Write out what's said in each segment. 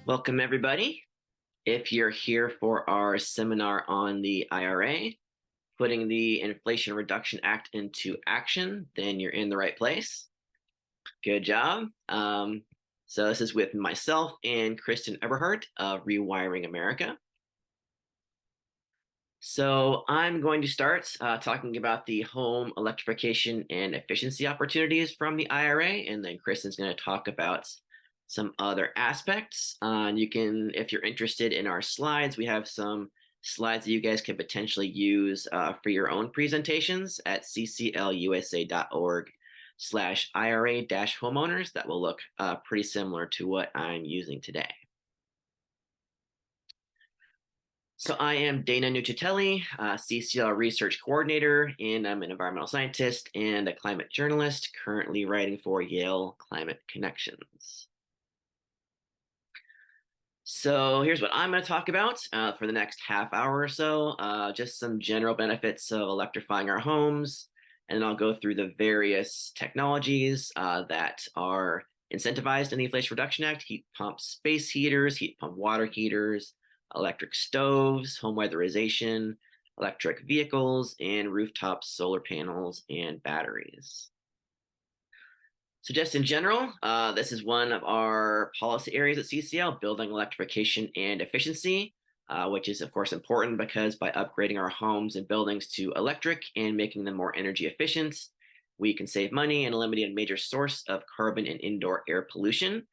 Welcome, everybody. If you're here for our seminar on the IRA, putting the Inflation Reduction Act into action, then you're in the right place. Good job. So this is with myself and Kristin Eberhard of Rewiring America. So I'm going to start talking about the home electrification and efficiency opportunities from the IRA, and then Kristin's going to talk about some other aspects. And you can, if you're interested in our slides, we have some slides that you guys can potentially use for your own presentations at cclusa.org/IRA-homeowners. That will look pretty similar to what I'm using today. So I am Dana Nuccitelli, CCL Research Coordinator, and I'm an environmental scientist and a climate journalist currently writing for Yale Climate Connections. So here's what I'm going to talk about for the next half hour or so, just some general benefits of electrifying our homes, and then I'll go through the various technologies that are incentivized in the Inflation Reduction Act: heat pump space heaters, heat pump water heaters, electric stoves, home weatherization, electric vehicles, and rooftop solar panels and batteries. So just in general, this is one of our policy areas at CCL, building electrification and efficiency, which is of course important because by upgrading our homes and buildings to electric and making them more energy efficient, we can save money and eliminate a major source of carbon and indoor air pollution.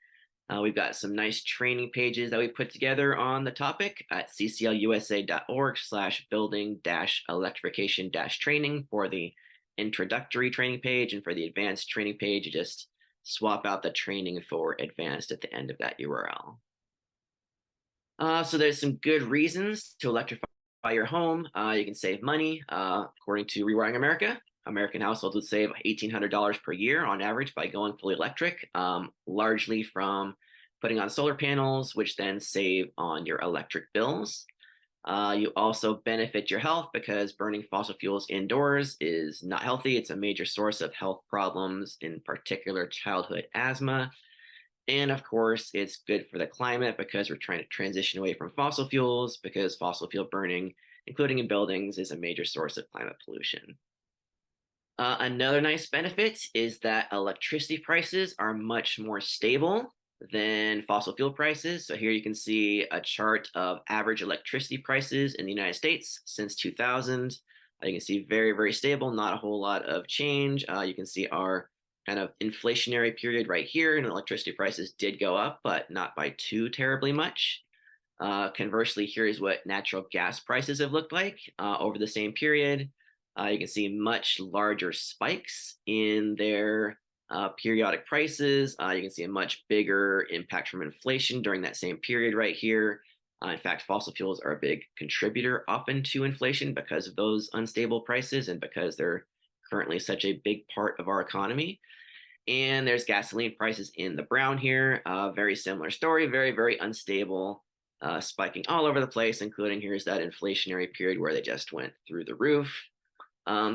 We've got some nice training pages that we put together on the topic at cclusa.org/building-electrification-training for the introductory training page, and for the advanced training page, you just swap out the training for advanced at the end of that URL. So there's some good reasons to electrify your home. You can save money. According to Rewiring America, American households would save $1,800 per year on average by going fully electric, largely from putting on solar panels, which then save on your electric bills. You also benefit your health because burning fossil fuels indoors is not healthy. It's a major source of health problems, in particular childhood asthma. And of course, it's good for the climate because we're trying to transition away from fossil fuels, because fossil fuel burning, including in buildings, is a major source of climate pollution. Another nice benefit is that electricity prices are much more stable than fossil fuel prices. So here you can see a chart of average electricity prices in the United States since 2000. You can see very, very stable, not a whole lot of change. You can see our kind of inflationary period right here, and electricity prices did go up, but not by too terribly much. Conversely, here's what natural gas prices have looked like over the same period. You can see much larger spikes in their periodic prices. You can see a much bigger impact from inflation during that same period right here. In fact, fossil fuels are a big contributor often to inflation because of those unstable prices and because they're currently such a big part of our economy. And there's gasoline prices in the brown here. Very similar story, very, very unstable, spiking all over the place, including here's that inflationary period where they just went through the roof.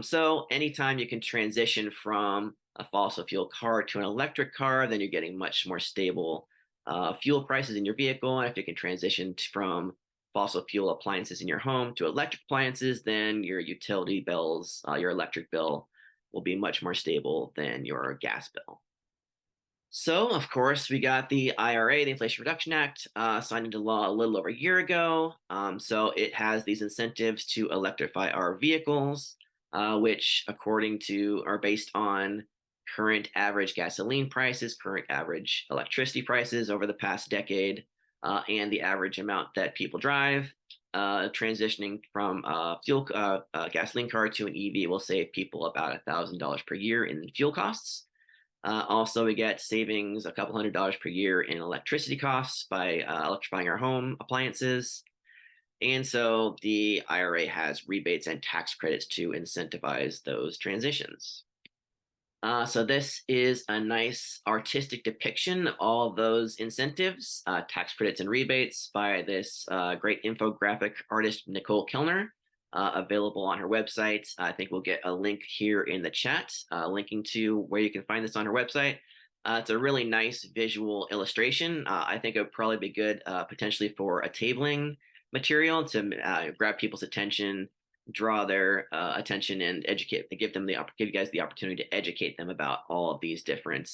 So anytime you can transition from a fossil fuel car to an electric car, then you're getting much more stable fuel prices in your vehicle. And if you can transition from fossil fuel appliances in your home to electric appliances, then your utility bills, your electric bill will be much more stable than your gas bill. So, of course, we got the IRA, the Inflation Reduction Act, signed into law a little over a year ago. So it has these incentives to electrify our vehicles, which according to are based on current average gasoline prices, current average electricity prices over the past decade, and the average amount that people drive. Transitioning from a gasoline car to an EV will save people about $1,000 per year in fuel costs. Also, we get savings a couple $100 per year in electricity costs by electrifying our home appliances. And so the IRA has rebates and tax credits to incentivize those transitions. So this is a nice artistic depiction of all those incentives, tax credits and rebates by this great infographic artist, Nicole Kellner, available on her website. I think we'll get a link here in the chat, linking to where you can find this on her website. It's a really nice visual illustration. I think it would probably be good potentially for a tabling material to grab people's attention, draw their attention, and educate. Give you guys the opportunity to educate them about all of these different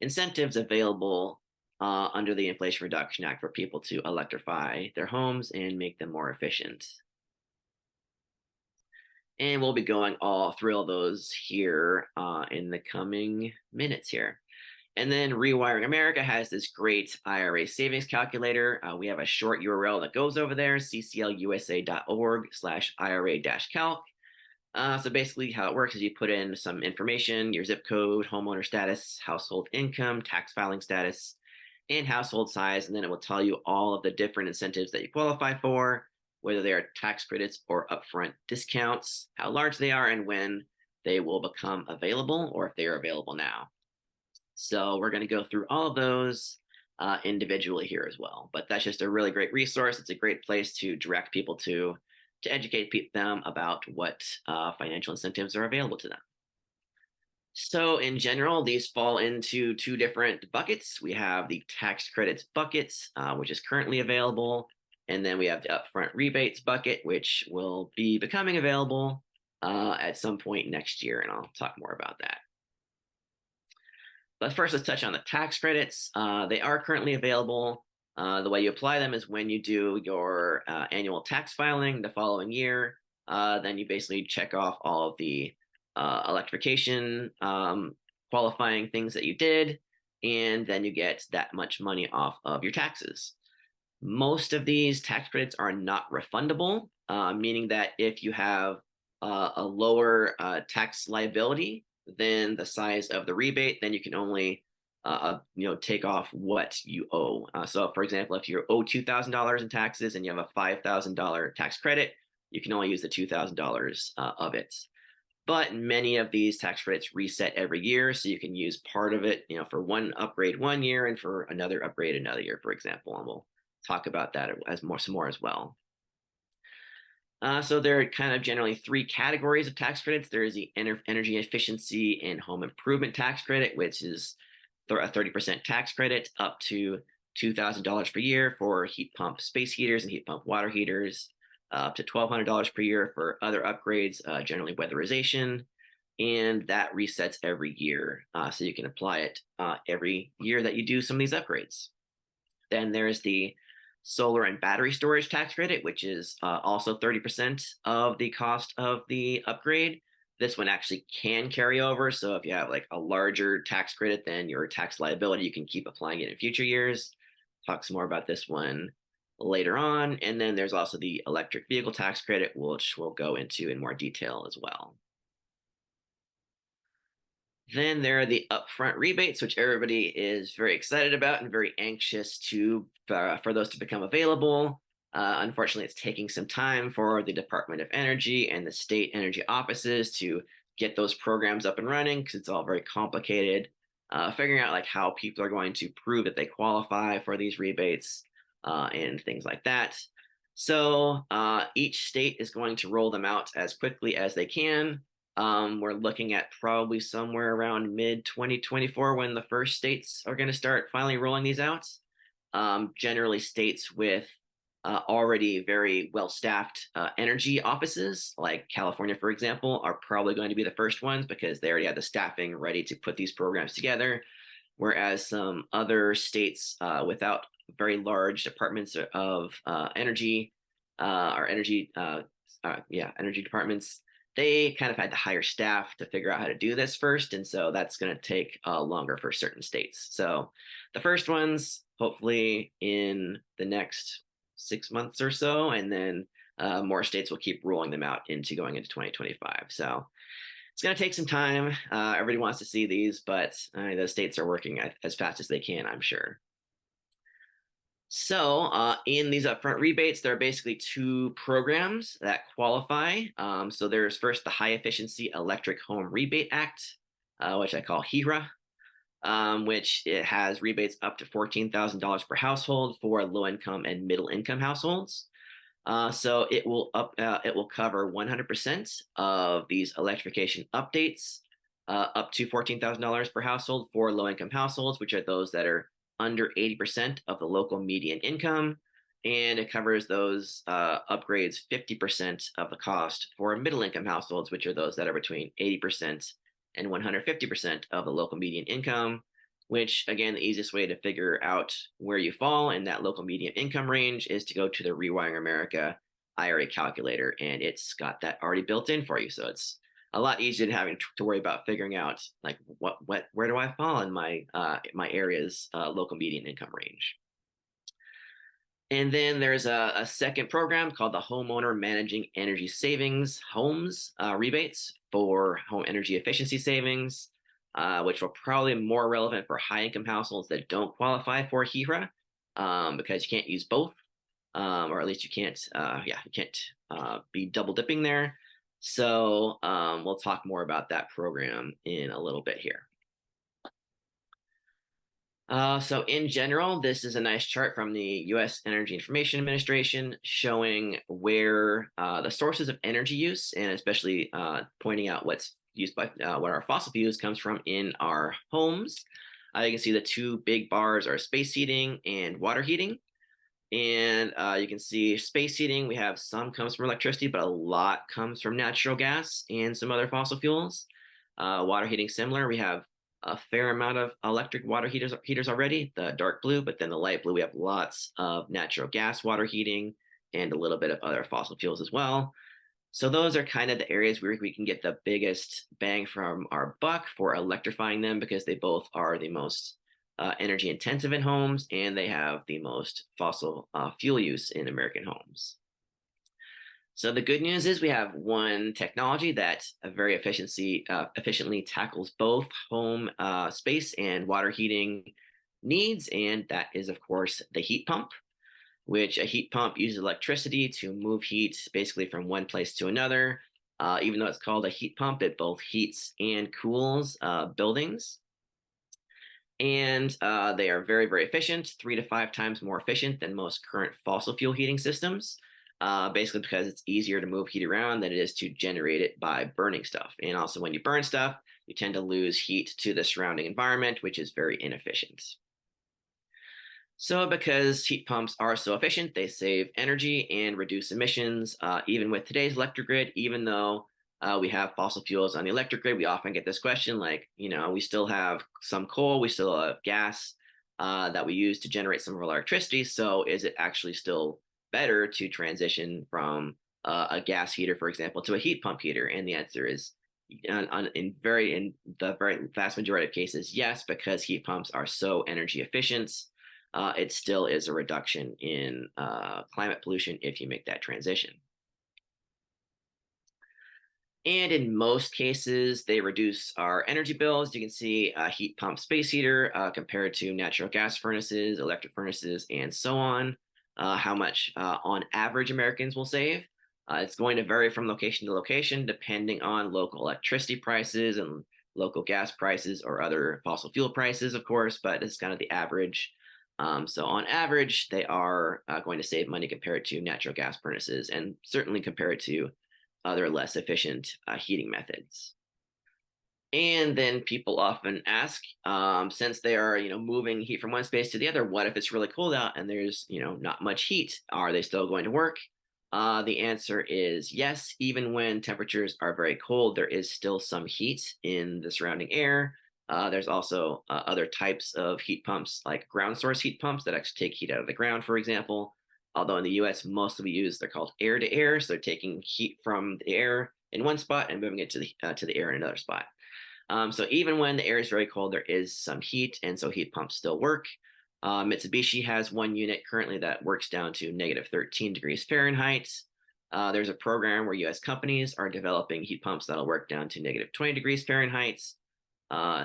incentives available under the Inflation Reduction Act for people to electrify their homes and make them more efficient. And we'll be going all through all those here in the coming minutes here. And then Rewiring America has this great IRA savings calculator. We have a short URL that goes over there, cclusa.org/IRA-calc. So basically how it works is you put in some information, your zip code, homeowner status, household income, tax filing status, and household size, and then it will tell you all of the different incentives that you qualify for, whether they are tax credits or upfront discounts, how large they are, and when they will become available, or if they are available now. So we're going to go through all of those individually here as well. But that's just a really great resource. It's a great place to direct people to educate them about what financial incentives are available to them. So in general, these fall into two different buckets. We have the tax credits bucket, which is currently available. And then we have the upfront rebates bucket, which will be becoming available at some point next year. And I'll talk more about that. But first, let's touch on the tax credits. They are currently available. The way you apply them is when you do your annual tax filing the following year. Then you basically check off all of the electrification qualifying things that you did, and then you get that much money off of your taxes. Most of these tax credits are not refundable, meaning that if you have a lower tax liability than the size of the rebate, then you can only take off what you owe. So for example, if you owe $2,000 in taxes and you have a $5,000 tax credit, you can only use the $2,000 of it. But many of these tax credits reset every year, so you can use part of it, for one upgrade one year and for another upgrade another year, for example. And we'll talk about that some more as well. So there are kind of generally three categories of tax credits. There is the energy efficiency and home improvement tax credit, which is a 30% tax credit up to $2,000 per year for heat pump space heaters and heat pump water heaters, up to $1,200 per year for other upgrades, generally weatherization, and that resets every year. So you can apply it every year that you do some of these upgrades. Then there's the solar and battery storage tax credit, which is also 30% of the cost of the upgrade. This one actually can carry over. So if you have like a larger tax credit than your tax liability, you can keep applying it in future years. Talk some more about this one later on. And then there's also the electric vehicle tax credit, which we'll go into in more detail as well. Then there are the upfront rebates, which everybody is very excited about and very anxious for those to become available. Unfortunately, it's taking some time for the Department of Energy and the state energy offices to get those programs up and running because it's all very complicated. Figuring out like how people are going to prove that they qualify for these rebates and things like that. So each state is going to roll them out as quickly as they can. We're looking at probably somewhere around mid-2024 when the first states are going to start finally rolling these out. Generally, states with already very well-staffed energy offices, like California, for example, are probably going to be the first ones because they already have the staffing ready to put these programs together. Whereas some other states without very large departments of energy or energy departments, they kind of had to hire staff to figure out how to do this first. And so that's going to take longer for certain states. So the first ones, hopefully in the next 6 months or so, and then more states will keep rolling them out going into 2025. So it's going to take some time. Everybody wants to see these, but the states are working as fast as they can, I'm sure. So in these upfront rebates, there are basically two programs that qualify. So there's first the High Efficiency Electric Home Rebate Act, which I call HERA, which it has rebates up to $14,000 per household for low-income and middle-income households. So it will cover 100% of these electrification updates up to $14,000 per household for low-income households, which are those that are under 80% of the local median income. And it covers those upgrades 50% of the cost for middle-income households, which are those that are between 80% and 150% of the local median income, which, again, the easiest way to figure out where you fall in that local median income range is to go to the Rewiring America IRA calculator, and it's got that already built in for you. So it's a lot easier than having to worry about figuring out like where do I fall in my area's local median income range. And then there's a second program called the Homeowner Managing Energy Savings Homes Rebates for home energy efficiency savings, which will probably be more relevant for high-income households that don't qualify for HERA, because you can't use both, or at least you can't be double dipping there. So we'll talk more about that program in a little bit here. So in general, this is a nice chart from the U.S. Energy Information Administration showing where the sources of energy use, and especially pointing out what's used by what our fossil fuels comes from in our homes. You can see the two big bars are space heating and water heating. And you can see space heating, we have some comes from electricity, but a lot comes from natural gas and some other fossil fuels. Water heating, similar. We have a fair amount of electric water heaters already, the dark blue, but then the light blue, we have lots of natural gas water heating and a little bit of other fossil fuels as well. So those are kind of the areas where we can get the biggest bang from our buck for electrifying them, because they both are the most energy intensive in homes, and they have the most fossil fuel use in American homes. So the good news is we have one technology that very efficiently tackles both home space and water heating needs, and that is, of course, the heat pump, which a heat pump uses electricity to move heat basically from one place to another. Even though it's called a heat pump, it both heats and cools buildings. And they are very, very efficient, 3 to 5 times more efficient than most current fossil fuel heating systems. Basically because it's easier to move heat around than it is to generate it by burning stuff. And also when you burn stuff, you tend to lose heat to the surrounding environment, which is very inefficient. So because heat pumps are so efficient, they save energy and reduce emissions. Even with today's electric grid, even though we have fossil fuels on the electric grid, we often get this question like, we still have some coal, we still have gas that we use to generate some of our electricity. So is it actually still better to transition from a gas heater, for example, to a heat pump heater? And the answer is in the very vast majority of cases, yes, because heat pumps are so energy efficient. It still is a reduction in climate pollution if you make that transition. And in most cases, they reduce our energy bills. You can see a heat pump space heater compared to natural gas furnaces, electric furnaces, and so on. How much on average Americans will save. It's going to vary from location to location depending on local electricity prices and local gas prices or other fossil fuel prices, of course, but it's kind of the average. So on average, they are going to save money compared to natural gas furnaces, and certainly compared to other less efficient heating methods. And then people often ask, since they are, moving heat from one space to the other, what if it's really cold out and there's, not much heat? Are they still going to work? The answer is yes. Even when temperatures are very cold, there is still some heat in the surrounding air. There's also other types of heat pumps, like ground source heat pumps that actually take heat out of the ground, for example. Although in the US, mostly we use, they're called air to air. So they're taking heat from the air in one spot and moving it to the air in another spot. So even when the air is very cold, there is some heat, and so heat pumps still work. Mitsubishi has one unit currently that works down to negative 13 degrees Fahrenheit. There's a program where US companies are developing heat pumps that'll work down to negative 20 degrees Fahrenheit.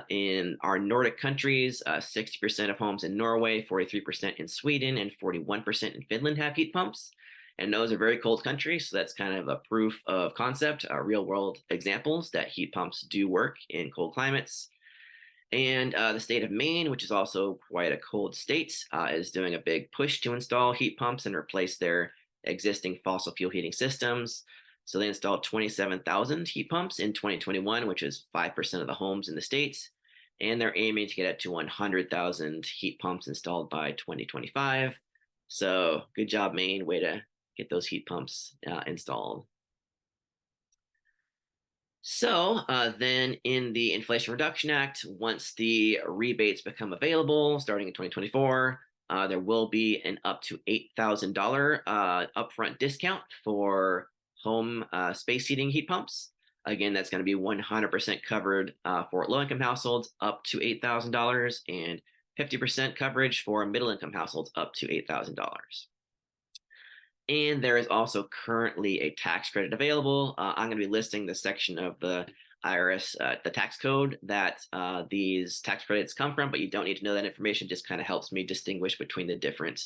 In our Nordic countries, 60% of homes in Norway, 43% in Sweden, and 41% in Finland have heat pumps. And those are very cold countries, so that's kind of a proof of concept, real world examples that heat pumps do work in cold climates. And the state of Maine, which is also quite a cold state, is doing a big push to install heat pumps and replace their existing fossil fuel heating systems. So they installed 27,000 heat pumps in 2021, which is 5% of the homes in the states. And they're aiming to get up to 100,000 heat pumps installed by 2025. So good job, Maine. Way to get those heat pumps installed. So then in the Inflation Reduction Act, once the rebates become available starting in 2024, there will be an up to $8,000 upfront discount for home space heating heat pumps. Again, that's going to be 100% covered for low-income households up to $8,000 and 50% coverage for middle-income households up to $8,000. And there is also currently a tax credit available. I'm going to be listing the section of the IRS, the tax code that these tax credits come from, but you don't need to know that information. It just kind of helps me distinguish between the different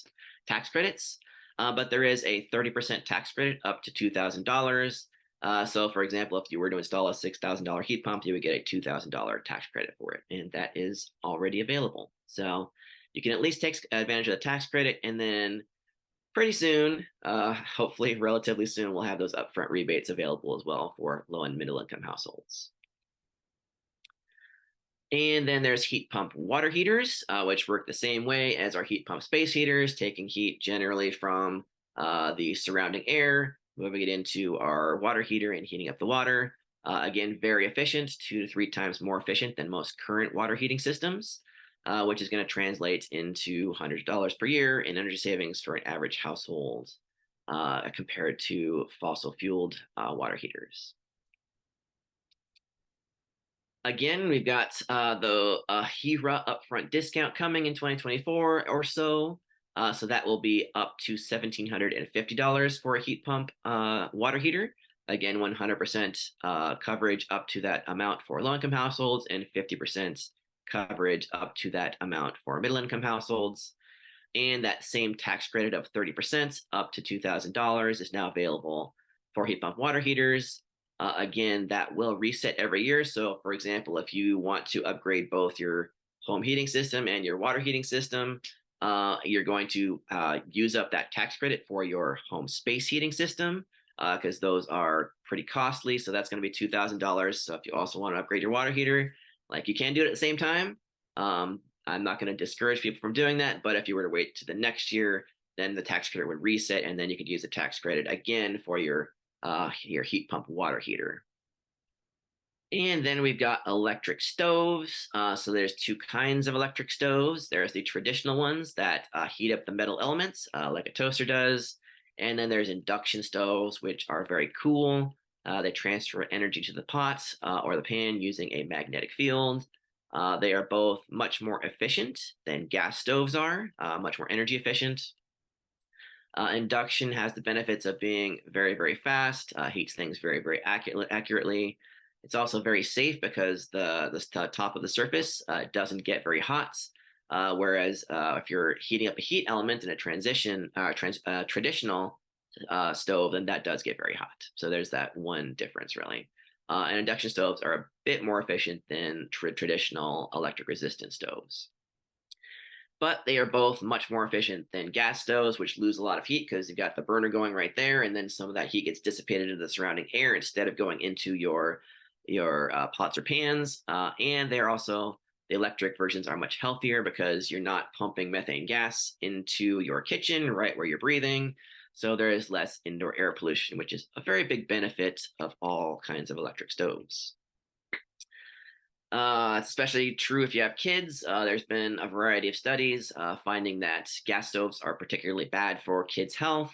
tax credits. But there is a 30% tax credit up to $2,000. So for example, if you were to install a $6,000 heat pump, you would get a $2,000 tax credit for it. And that is already available. So you can at least take advantage of the tax credit, and then pretty soon, hopefully relatively soon, we'll have those upfront rebates available as well for low and middle income households. And then there's heat pump water heaters, which work the same way as our heat pump space heaters, taking heat generally from the surrounding air, moving it into our water heater and heating up the water. Again, very efficient, 2 to 3 times more efficient than most current water heating systems. Which is going to translate into hundreds of dollars per year in energy savings for an average household compared to fossil fueled water heaters. Again, we've got the HERA upfront discount coming in 2024 or so. So that will be up to $1,750 for a heat pump water heater. Again, 100% coverage up to that amount for low-income households and 50% coverage up to that amount for middle-income households. And that same tax credit of 30% up to $2,000 is now available for heat pump water heaters. Again, that will reset every year. So for example, if you want to upgrade both your home heating system and your water heating system, you're going to use up that tax credit for your home space heating system because those are pretty costly. So that's going to be $2,000. So if you also want to upgrade your water heater, like you can do it at the same time. I'm not going to discourage people from doing that, but if you were to wait to the next year, then the tax credit would reset, and then you could use the tax credit again for your heat pump water heater. And then we've got electric stoves. So there's 2 kinds of electric stoves. There's the traditional ones that heat up the metal elements like a toaster does. And then there's induction stoves, which are very cool. They transfer energy to the pot or the pan using a magnetic field. They are both much more efficient than gas stoves are, much more energy efficient. Induction has the benefits of being very, very fast, heats things very, very accurately. It's also very safe because the top of the surface doesn't get very hot. Whereas if you're heating up a heat element in a traditional stove, then that does get very hot. So there's that one difference, really. And induction stoves are a bit more efficient than traditional electric resistant stoves. But they are both much more efficient than gas stoves, which lose a lot of heat because you've got the burner going right there, and then some of that heat gets dissipated into the surrounding air instead of going into your pots or pans. And they're also, the electric versions are much healthier because you're not pumping methane gas into your kitchen right where you're breathing. So there is less indoor air pollution, which is a very big benefit of all kinds of electric stoves. It's especially true if you have kids. There's been a variety of studies finding that gas stoves are particularly bad for kids' health,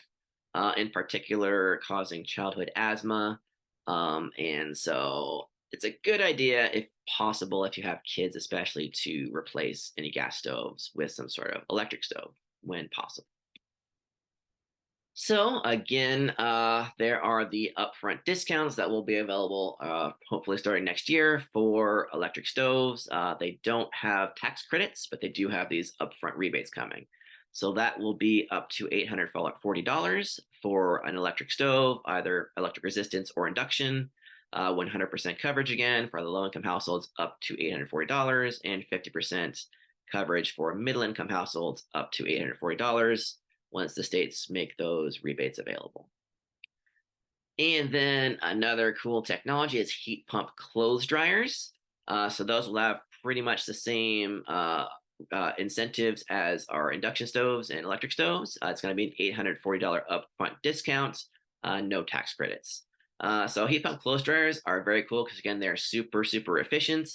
in particular causing childhood asthma. And so it's a good idea, if possible, if you have kids especially, to replace any gas stoves with some sort of electric stove when possible. So again, there are the upfront discounts that will be available hopefully starting next year for electric stoves. They don't have tax credits, but they do have these upfront rebates coming. So that will be up to $840 for an electric stove, either electric resistance or induction. 100% coverage again for the low-income households up to $840, and 50% coverage for middle-income households up to $840 once the states make those rebates available. And then another cool technology is heat pump clothes dryers. So those will have pretty much the same incentives as our induction stoves and electric stoves. It's going to be an $840 upfront discount, no tax credits. So heat pump clothes dryers are very cool because again, they're super, super efficient,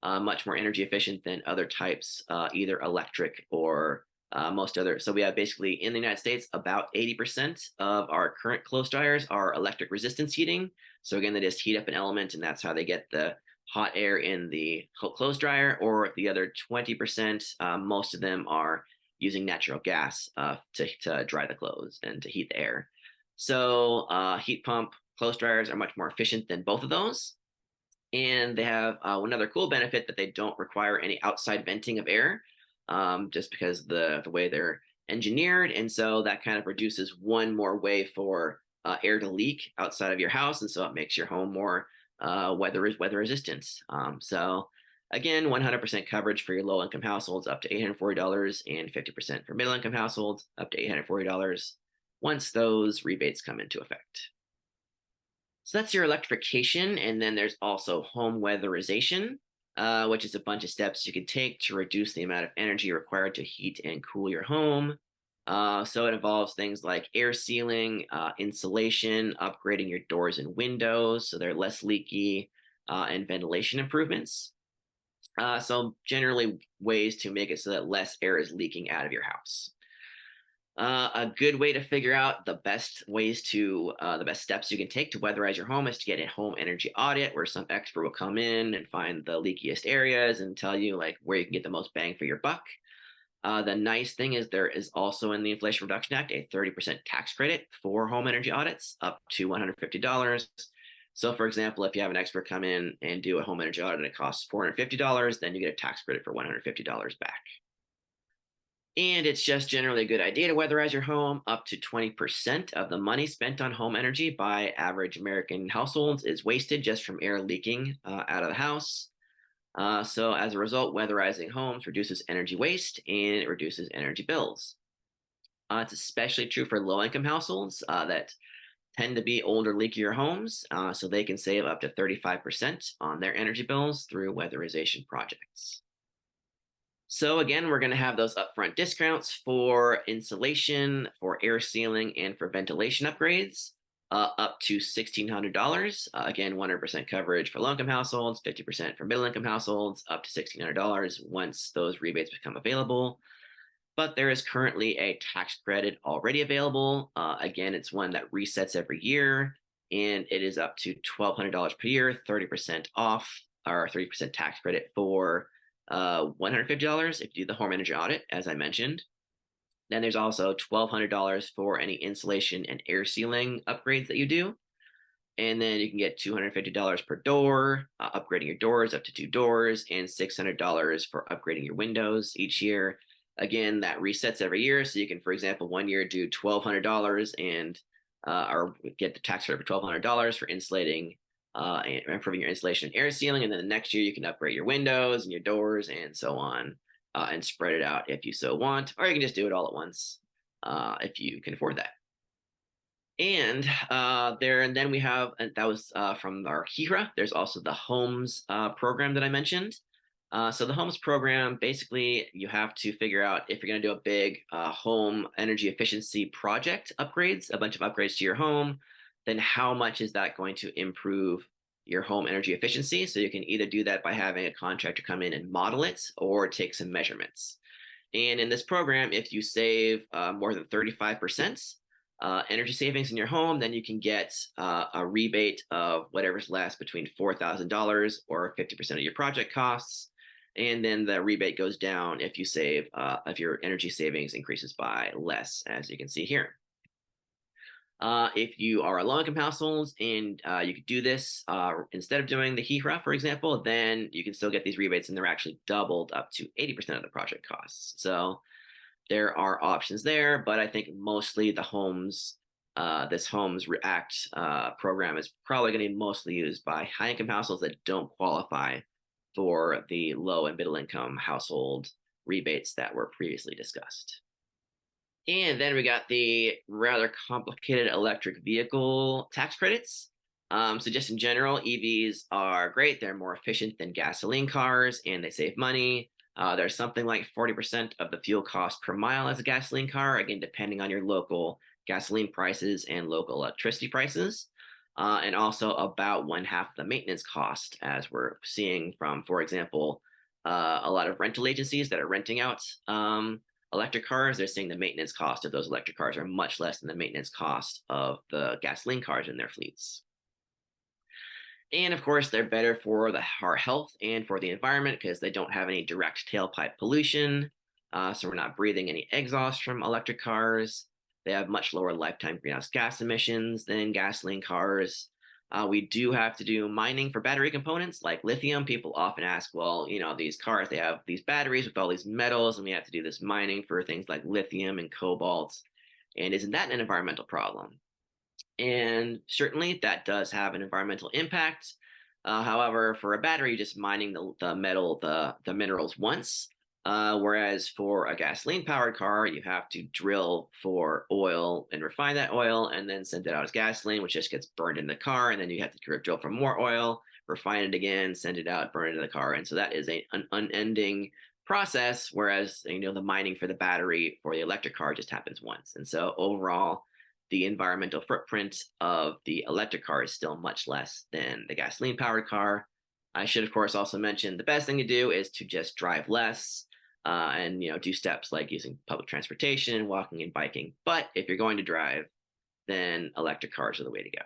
much more energy efficient than other types, either electric or most other. So we have basically in the United States, about 80% of our current clothes dryers are electric resistance heating. So again, they just heat up an element and that's how they get the hot air in the clothes dryer, or the other 20%, most of them are using natural gas to dry the clothes and to heat the air. So heat pump clothes dryers are much more efficient than both of those. And they have another cool benefit that they don't require any outside venting of air, just because the way they're engineered. And so that kind of reduces one more way for air to leak outside of your house. And so it makes your home more weather resistant. So again, 100% coverage for your low income households up to $840 and 50% for middle income households up to $840 once those rebates come into effect. So that's your electrification. And then there's also home weatherization, which is a bunch of steps you can take to reduce the amount of energy required to heat and cool your home. So it involves things like air sealing, insulation, upgrading your doors and windows so they're less leaky, and ventilation improvements. So generally ways to make it so that less air is leaking out of your house. A good way to figure out the best steps you can take to weatherize your home is to get a home energy audit, where some expert will come in and find the leakiest areas and tell you like where you can get the most bang for your buck. The nice thing is there is also in the Inflation Reduction Act a 30% tax credit for home energy audits up to $150. So for example, if you have an expert come in and do a home energy audit and it costs $450, then you get a tax credit for $150 back. And it's just generally a good idea to weatherize your home. Up to 20% of the money spent on home energy by average American households is wasted just from air leaking out of the house. So as a result, weatherizing homes reduces energy waste and it reduces energy bills. It's especially true for low-income households that tend to be older, leakier homes, so they can save up to 35% on their energy bills through weatherization projects. So again, we're going to have those upfront discounts for insulation, for air sealing, and for ventilation upgrades, up to $1,600. Again, 100% coverage for low-income households, 50% for middle-income households, up to $1,600 once those rebates become available. But there is currently a tax credit already available. Again, it's one that resets every year, and it is up to $1,200 per year, 30% off, or 30% tax credit for $150 if you do the home energy audit, as I mentioned. Then there's also $1,200 for any insulation and air sealing upgrades that you do. And then you can get $250 per door, upgrading your doors up to 2 doors, and $600 for upgrading your windows each year. Again, that resets every year. So you can, for example, one year do $1,200 and or get the tax credit for $1,200 for insulating and improving your insulation and air sealing. And then the next year you can upgrade your windows and your doors and so on, and spread it out if you so want, or you can just do it all at once if you can afford that. And then we have, and that was from our HERA. There's also the HOMES program that I mentioned. So the HOMES program, basically you have to figure out if you're going to do a big home energy efficiency project upgrades, a bunch of upgrades to your home, then how much is that going to improve your home energy efficiency? So you can either do that by having a contractor come in and model it or take some measurements. And in this program, if you save more than 35% energy savings in your home, then you can get a rebate of whatever's less between $4,000 or 50% of your project costs. And then the rebate goes down if you save, if your energy savings increases by less, as you can see here. If you are a low-income household and you could do this instead of doing the HERA, for example, then you can still get these rebates and they're actually doubled up to 80% of the project costs. So there are options there, but I think mostly the HOMES, this HOMES React program is probably going to be mostly used by high-income households that don't qualify for the low and middle-income household rebates that were previously discussed. And then we got the rather complicated electric vehicle tax credits. So just in general, EVs are great. They're more efficient than gasoline cars and they save money. There's something like 40% of the fuel cost per mile as a gasoline car, again, depending on your local gasoline prices and local electricity prices. And also about one half the maintenance cost, as we're seeing from, for example, a lot of rental agencies that are renting out electric cars. They're saying the maintenance cost of those electric cars are much less than the maintenance cost of the gasoline cars in their fleets. And of course, they're better for our health and for the environment because they don't have any direct tailpipe pollution. So we're not breathing any exhaust from electric cars. They have much lower lifetime greenhouse gas emissions than gasoline cars. We do have to do mining for battery components like lithium. People often ask, well, these cars, they have these batteries with all these metals, and we have to do this mining for things like lithium and cobalt. And isn't that an environmental problem? And certainly that does have an environmental impact. However, for a battery, just mining the metal, the minerals once, whereas for a gasoline powered car, you have to drill for oil and refine that oil and then send it out as gasoline, which just gets burned in the car. And then you have to drill for more oil, refine it again, send it out, burn it in the car. And so that is an unending process, whereas the mining for the battery for the electric car just happens once. And so overall, the environmental footprint of the electric car is still much less than the gasoline powered car. I should, of course, also mention the best thing to do is to just drive less and do steps like using public transportation, walking and biking. But if you're going to drive, then electric cars are the way to go.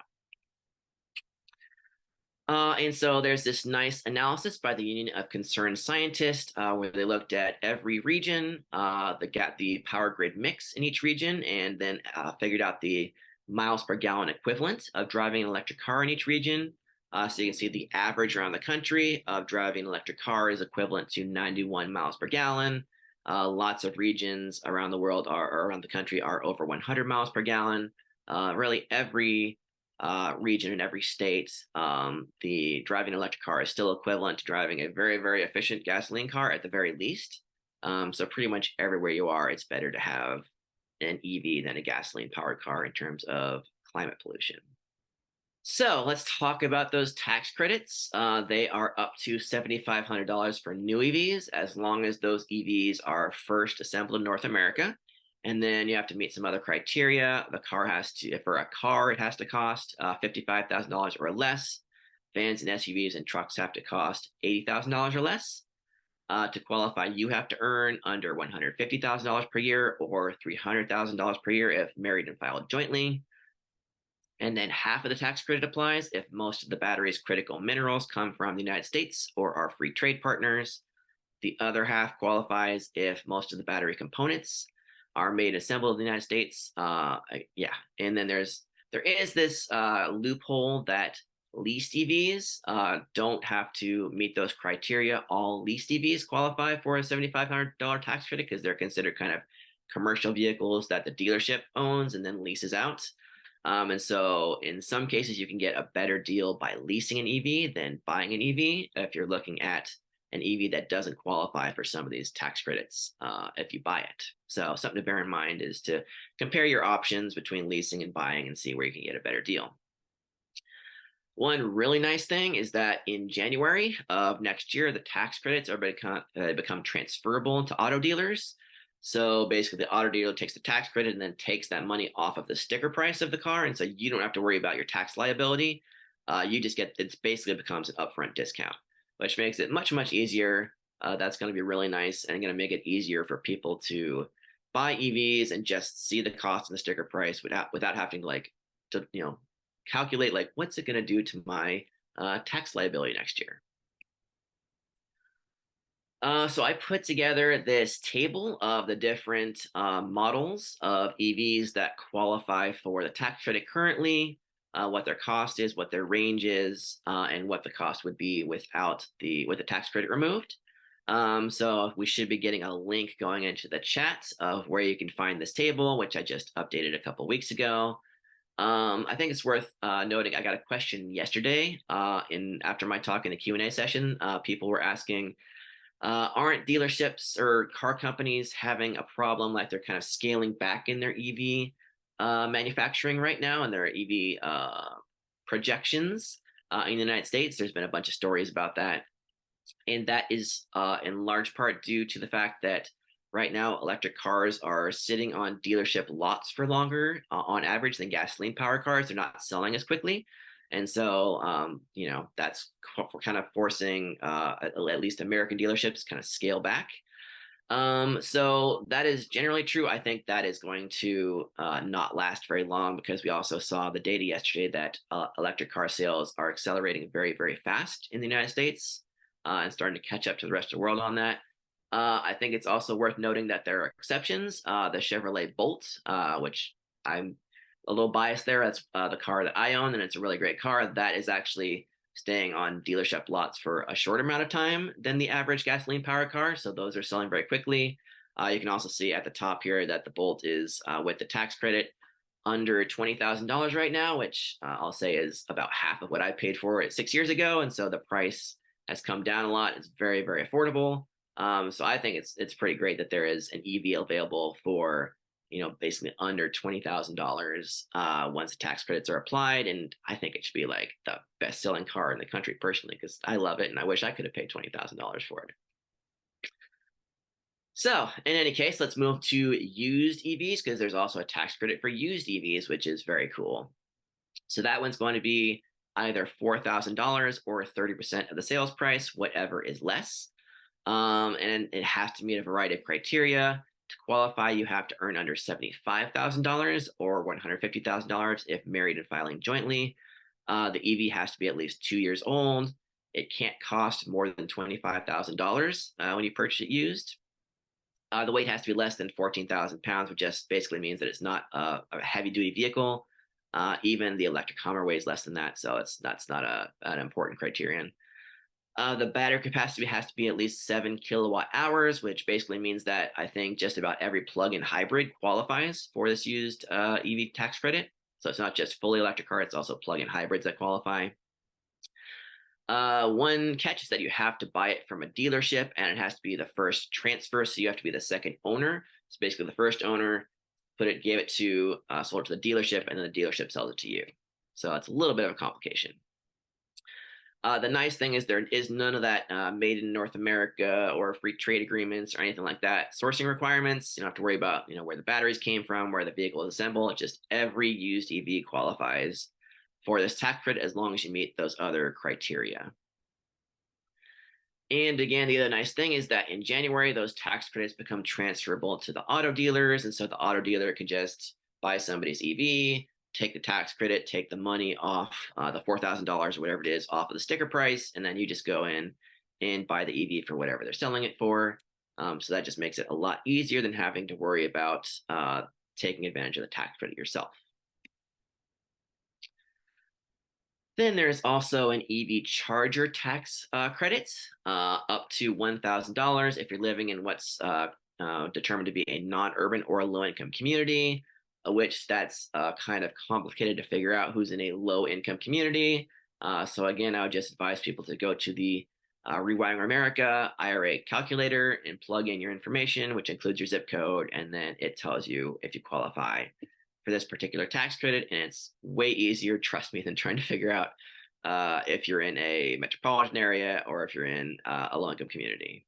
And so there's this nice analysis by the Union of Concerned Scientists where they looked at every region, the power grid mix in each region, and then figured out the miles per gallon equivalent of driving an electric car in each region. So you can see the average around the country of driving an electric car is equivalent to 91 miles per gallon. Lots of regions around the world or around the country are over 100 miles per gallon. Really every region in every state, the driving an electric car is still equivalent to driving a very, very efficient gasoline car at the very least. So pretty much everywhere you are, it's better to have an EV than a gasoline powered car in terms of climate pollution. So let's talk about those tax credits. They are up to $7,500 for new EVs, as long as those EVs are first assembled in North America. And then you have to meet some other criteria. For a car, it has to cost $55,000 or less. Vans and SUVs and trucks have to cost $80,000 or less. To qualify, you have to earn under $150,000 per year or $300,000 per year if married and filed jointly. And then half of the tax credit applies if most of the battery's critical minerals come from the United States or are free trade partners. The other half qualifies if most of the battery components are made and assembled in the United States. And then there is this loophole that leased EVs don't have to meet those criteria. All leased EVs qualify for a $7,500 tax credit because they're considered kind of commercial vehicles that the dealership owns and then leases out. And so in some cases, you can get a better deal by leasing an EV than buying an EV if you're looking at an EV that doesn't qualify for some of these tax credits if you buy it. So something to bear in mind is to compare your options between leasing and buying and see where you can get a better deal. One really nice thing is that in January of next year, the tax credits are become transferable into auto dealers. So basically, the auto dealer takes the tax credit and then takes that money off of the sticker price of the car. And so you don't have to worry about your tax liability. It basically becomes an upfront discount, which makes it much, much easier. That's going to be really nice and going to make it easier for people to buy EVs and just see the cost and the sticker price without having to calculate what's it going to do to my tax liability next year. So I put together this table of the different models of EVs that qualify for the tax credit currently, what their cost is, what their range is, and what the cost would be with the tax credit removed. So we should be getting a link going into the chat of where you can find this table, which I just updated a couple weeks ago. I think it's worth noting I got a question yesterday after my talk in the Q&A session. People were asking, Aren't dealerships or car companies having a problem like they're kind of scaling back in their EV manufacturing right now and their EV projections in the United States? There's been a bunch of stories about that. And that is in large part due to the fact that right now electric cars are sitting on dealership lots for longer on average than gasoline powered cars. They're not selling as quickly. And so, that's kind of forcing at least American dealerships kind of scale back. So that is generally true. I think that is going to not last very long because we also saw the data yesterday that electric car sales are accelerating very, very fast in the United States and starting to catch up to the rest of the world on that. I think it's also worth noting that there are exceptions. The Chevrolet Bolt, which I'm a little biased there. That's the car that I own, and it's a really great car. That is actually staying on dealership lots for a shorter amount of time than the average gasoline powered car. So those are selling very quickly. You can also see at the top here that the Bolt is with the tax credit under $20,000 right now, which I'll say is about half of what I paid for it 6 years ago. And so the price has come down a lot. It's very, very affordable. So I think it's pretty great that there is an EV available for basically under $20,000 once the tax credits are applied. And I think it should be like the best selling car in the country personally, because I love it and I wish I could have paid $20,000 for it. So in any case, let's move to used EVs because there's also a tax credit for used EVs, which is very cool. So that one's going to be either $4,000 or 30% of the sales price, whatever is less. And it has to meet a variety of criteria. To qualify, you have to earn under $75,000 or $150,000 if married and filing jointly. The EV has to be at least 2 years old. It can't cost more than $25,000 when you purchase it used. The weight has to be less than 14,000 pounds, which just basically means that it's not a heavy-duty vehicle. Even the electric Hummer weighs less than that, so that's not an important criterion. The battery capacity has to be at least 7 kilowatt hours, which basically means that I think just about every plug-in hybrid qualifies for this used EV tax credit. So it's not just fully electric car, it's also plug-in hybrids that qualify. One catch is that you have to buy it from a dealership and it has to be the first transfer. So you have to be the second owner. So basically the first owner gave it to, sold it to the dealership and then the dealership sells it to you. So it's a little bit of a complication. The nice thing is there is none of that made in North America or free trade agreements or anything like that. Sourcing requirements, you don't have to worry about where the batteries came from, where the vehicle is assembled. It's just every used EV qualifies for this tax credit as long as you meet those other criteria. And again, the other nice thing is that in January, those tax credits become transferable to the auto dealers. And so the auto dealer can just buy somebody's EV, take the tax credit, take the money off the $4,000 or whatever it is off of the sticker price, and then you just go in and buy the EV for whatever they're selling it for. So that just makes it a lot easier than having to worry about taking advantage of the tax credit yourself. Then there's also an EV charger tax credit up to $1,000 if you're living in what's determined to be a non-urban or a low-income community, which that's kind of complicated to figure out who's in a low-income community. So again, I would just advise people to go to the Rewiring America IRA calculator and plug in your information, which includes your zip code, and then it tells you if you qualify for this particular tax credit. And it's way easier, trust me, than trying to figure out if you're in a metropolitan area or if you're in a low-income community.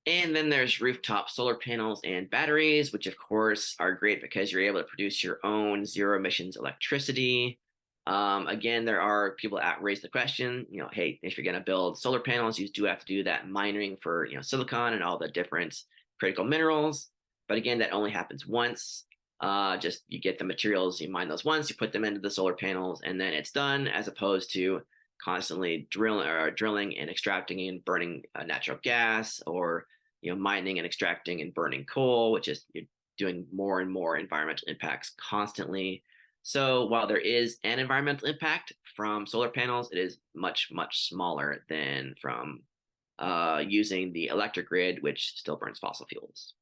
And then there's rooftop solar panels and batteries, which of course are great because you're able to produce your own zero emissions electricity. Again, there are people that raise the question, hey, if you're going to build solar panels, you do have to do that mining for, silicon and all the different critical minerals. But again, that only happens once. Just you get the materials, you mine those once, you put them into the solar panels, and then it's done, as opposed to constantly drilling and extracting and burning natural gas, or mining and extracting and burning coal, which is you're doing more and more environmental impacts constantly. So while there is an environmental impact from solar panels, it is much, much smaller than from using the electric grid, which still burns fossil fuels.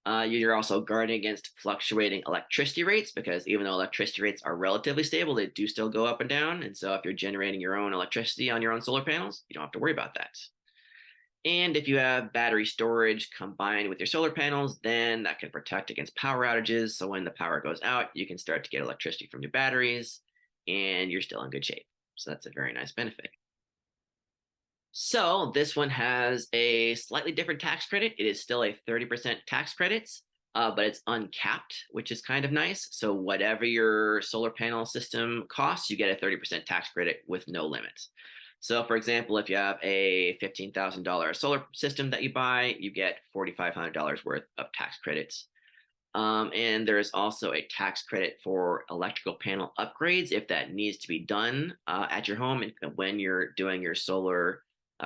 You're also guarding against fluctuating electricity rates, because even though electricity rates are relatively stable, they do still go up and down. And so if you're generating your own electricity on your own solar panels, you don't have to worry about that. And if you have battery storage combined with your solar panels, then that can protect against power outages. So when the power goes out, you can start to get electricity from your batteries and you're still in good shape. So that's a very nice benefit. So this one has a slightly different tax credit. It is still a 30% tax credit, but it's uncapped, which is kind of nice. So whatever your solar panel system costs, you get a 30% tax credit with no limit. So for example, if you have a $15,000 solar system that you buy, you get $4,500 worth of tax credits. And there's also a tax credit for electrical panel upgrades if that needs to be done at your home and when you're doing your solar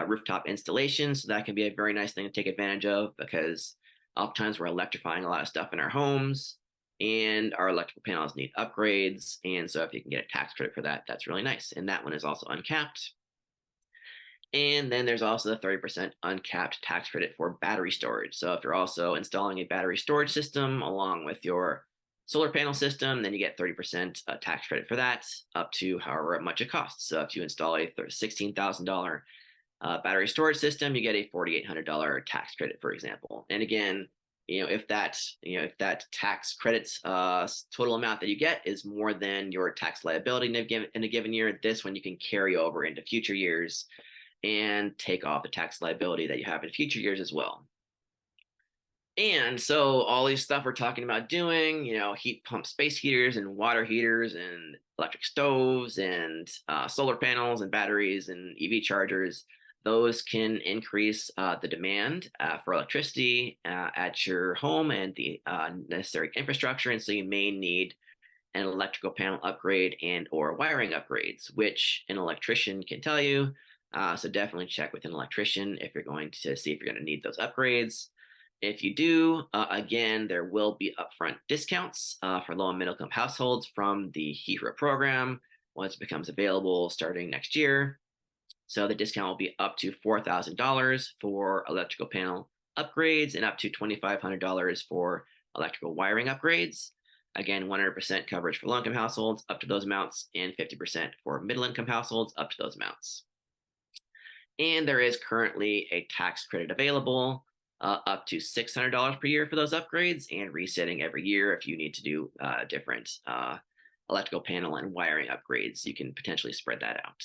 rooftop installation. So that can be a very nice thing to take advantage of because oftentimes we're electrifying a lot of stuff in our homes and our electrical panels need upgrades. And so if you can get a tax credit for that, that's really nice. And that one is also uncapped. And then there's also the 30% uncapped tax credit for battery storage. So if you're also installing a battery storage system along with your solar panel system, then you get 30% tax credit for that up to however much it costs. So if you install a $16,000 battery storage system, you get a $4,800 tax credit, for example. And again, if that tax credits total amount that you get is more than your tax liability in a given year, this one you can carry over into future years and take off the tax liability that you have in future years as well. And so all these stuff we're talking about doing, heat pump space heaters and water heaters and electric stoves and solar panels and batteries and EV chargers, those can increase the demand for electricity at your home and the necessary infrastructure. And so you may need an electrical panel upgrade and or wiring upgrades, which an electrician can tell you. So definitely check with an electrician if you're going to see if you're going to need those upgrades. If you do, again, there will be upfront discounts for low and middle income households from the HERA program once it becomes available starting next year. So the discount will be up to $4,000 for electrical panel upgrades and up to $2,500 for electrical wiring upgrades. Again, 100% coverage for low income households up to those amounts and 50% for middle income households up to those amounts. And there is currently a tax credit available up to $600 per year for those upgrades and resetting every year if you need to do different electrical panel and wiring upgrades. You can potentially spread that out.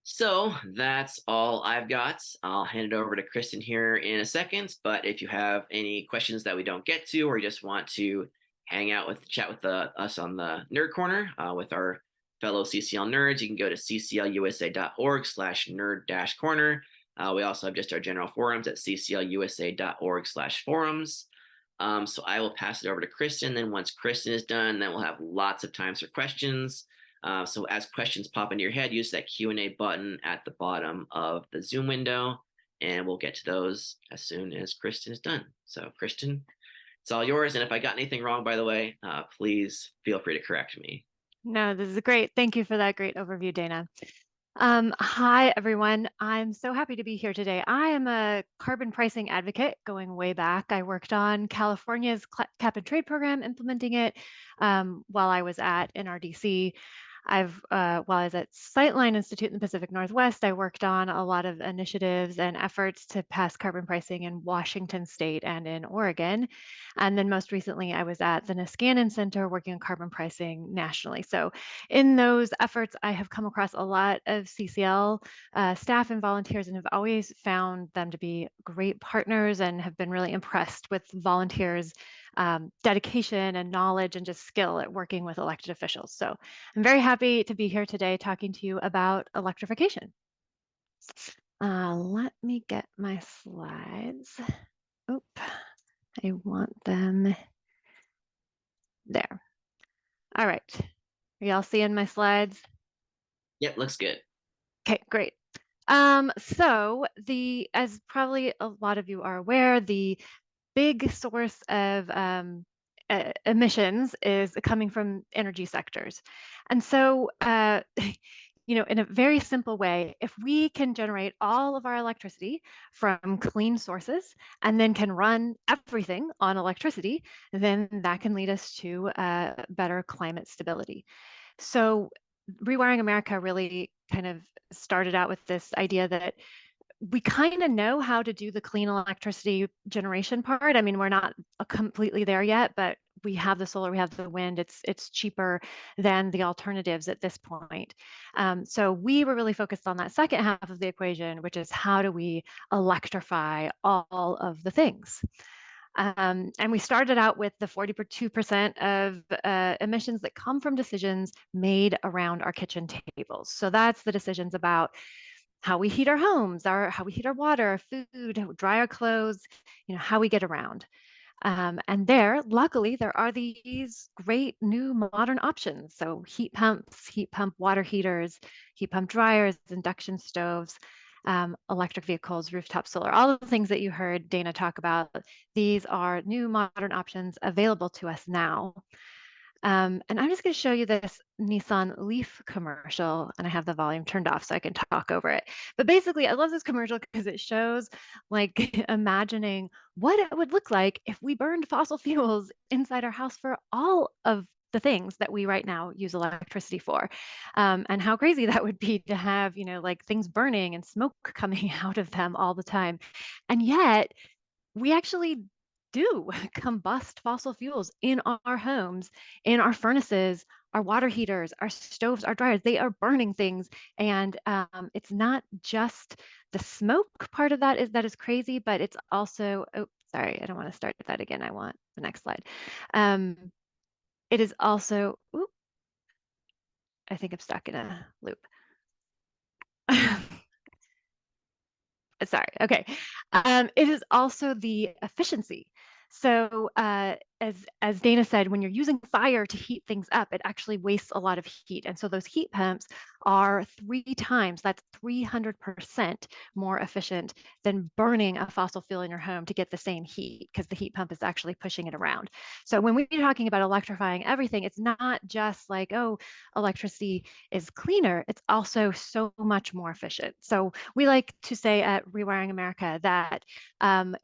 So that's all I've got. I'll hand it over to Kristin here in a second. But if you have any questions that we don't get to, or you just want to chat with us on the Nerd Corner with our fellow CCL nerds, you can go to cclusa.org/nerd-corner. We also have just our general forums at cclusa.org/forums. So I will pass it over to Kristin. Then once Kristin is done, then we'll have lots of times for questions. So as questions pop into your head, use that Q&A button at the bottom of the Zoom window, and we'll get to those as soon as Kristin is done. So Kristin, it's all yours. And if I got anything wrong, by the way, please feel free to correct me. No, this is great. Thank you for that great overview, Dana. Hi, everyone. I'm so happy to be here today. I am a carbon pricing advocate going way back. I worked on California's cap and trade program, implementing it while I was at NRDC. While I was at Sightline Institute in the Pacific Northwest, I worked on a lot of initiatives and efforts to pass carbon pricing in Washington State and in Oregon. And then most recently, I was at the Niskanen Center working on carbon pricing nationally. So in those efforts, I have come across a lot of CCL staff and volunteers and have always found them to be great partners and have been really impressed with volunteers' dedication and knowledge and just skill at working with elected officials. So I'm very happy to be here today talking to you about electrification. Let me get my slides. Oop, I want them there. All right. Are y'all seeing my slides? Yep, looks good. Okay, great. So as probably a lot of you are aware, the big source of emissions is coming from energy sectors. And so, in a very simple way, if we can generate all of our electricity from clean sources and then can run everything on electricity, then that can lead us to better climate stability. So Rewiring America really kind of started out with this idea that we kind of know how to do the clean electricity generation part. I mean, we're not completely there yet, but we have the solar, we have the wind. It's cheaper than the alternatives at this point. So we were really focused on that second half of the equation, which is how do we electrify all of the things? And we started out with the 42% of emissions that come from decisions made around our kitchen tables. So that's the decisions about how we heat our homes, how we heat our water, our food, dry our clothes, how we get around. And luckily, there are these great new modern options. So heat pumps, heat pump water heaters, heat pump dryers, induction stoves, electric vehicles, rooftop solar, all of the things that you heard Dana talk about. These are new modern options available to us now. And I'm just going to show you this Nissan Leaf commercial, and I have the volume turned off so I can talk over it. But basically, I love this commercial because it shows like imagining what it would look like if we burned fossil fuels inside our house for all of the things that we right now use electricity for, and how crazy that would be to have, like things burning and smoke coming out of them all the time. And yet, we actually do combust fossil fuels in our homes, in our furnaces, our water heaters, our stoves, our dryers. They are burning things, and it's not just the smoke part of that is crazy, but it's also. Oh, sorry, I don't want to start that again. I want the next slide. It is also. Ooh, I think I'm stuck in a loop. Sorry. Okay. It is also the efficiency. So as Dana said, when you're using fire to heat things up, it actually wastes a lot of heat. And so those heat pumps are 3 times, that's 300% more efficient than burning a fossil fuel in your home to get the same heat, because the heat pump is actually pushing it around. So when we're talking about electrifying everything, it's not just like, oh, electricity is cleaner, it's also so much more efficient. So we like to say at Rewiring America that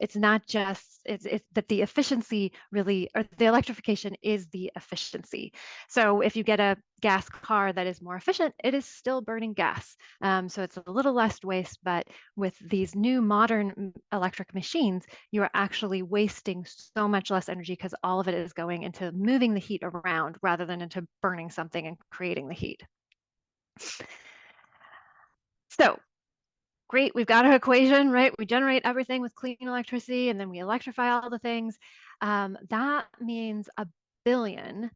it's not just, it's that the efficiency really, or the electrification is the efficiency. So if you get a gas car that is more efficient, it is still burning gas. So it's a little less waste, but with these new modern electric machines, you are actually wasting so much less energy because all of it is going into moving the heat around rather than into burning something and creating the heat. So great, we've got our equation, right? We generate everything with clean electricity and then we electrify all the things. That means 1 billion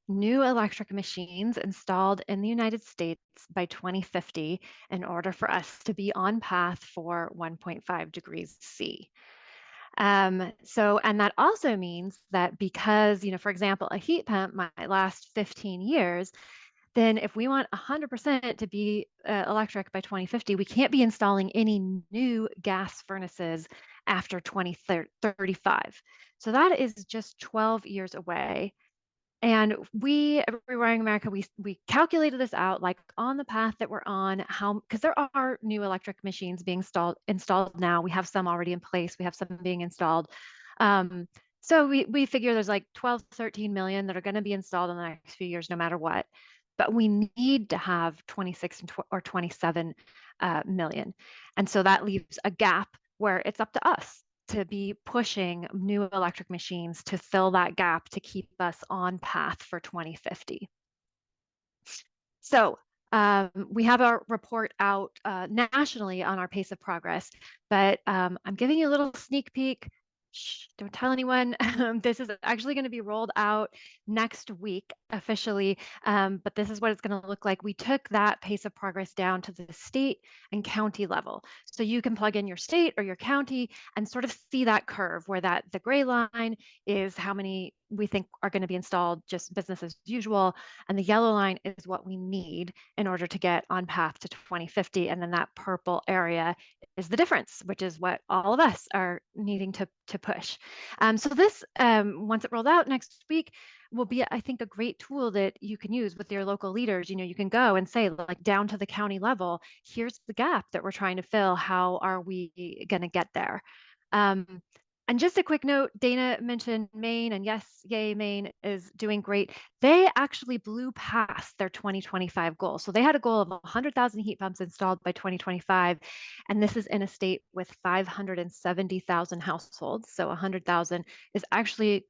new electric machines installed in the United States by 2050 in order for us to be on path for 1.5 degrees C. And that also means that because, for example, a heat pump might last 15 years, then if we want 100% to be electric by 2050, we can't be installing any new gas furnaces after 2035. So that is just 12 years away. And we, at Rewiring America, we calculated this out, like on the path that we're on, because there are new electric machines being installed now. We have some already in place. We have some being installed. So we figure there's like 12, 13 million that are going to be installed in the next few years, no matter what. But we need to have 26 or 27 million. And so that leaves a gap where it's up to us to be pushing new electric machines to fill that gap to keep us on path for 2050. So we have a report out nationally on our pace of progress, but I'm giving you a little sneak peek. Shh, don't tell anyone. This is actually going to be rolled out next week officially, but this is what it's going to look like. We took that pace of progress down to the state and county level. So you can plug in your state or your county and sort of see that curve where the gray line is how many we think are going to be installed, just business as usual. And the yellow line is what we need in order to get on path to 2050. And then that purple area is the difference, which is what all of us are needing to push. So this, once it rolls out next week, will be, I think, a great tool that you can use with your local leaders. You can go and say, like, down to the county level, here's the gap that we're trying to fill. How are we going to get there? And just a quick note, Dana mentioned Maine, and yes, yay, Maine is doing great. They actually blew past their 2025 goal. So they had a goal of 100,000 heat pumps installed by 2025, and this is in a state with 570,000 households. So 100,000 is actually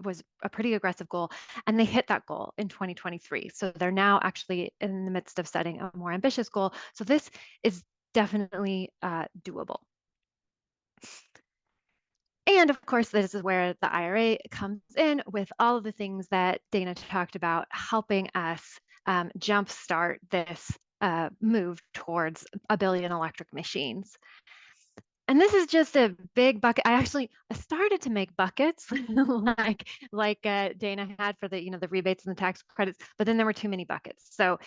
was a pretty aggressive goal, and they hit that goal in 2023. So they're now actually in the midst of setting a more ambitious goal. So this is definitely doable. And of course, this is where the IRA comes in with all of the things that Dana talked about, helping us jumpstart this move towards a billion electric machines. And this is just a big bucket. I started to make buckets like Dana had for the rebates and the tax credits, but then there were too many buckets. So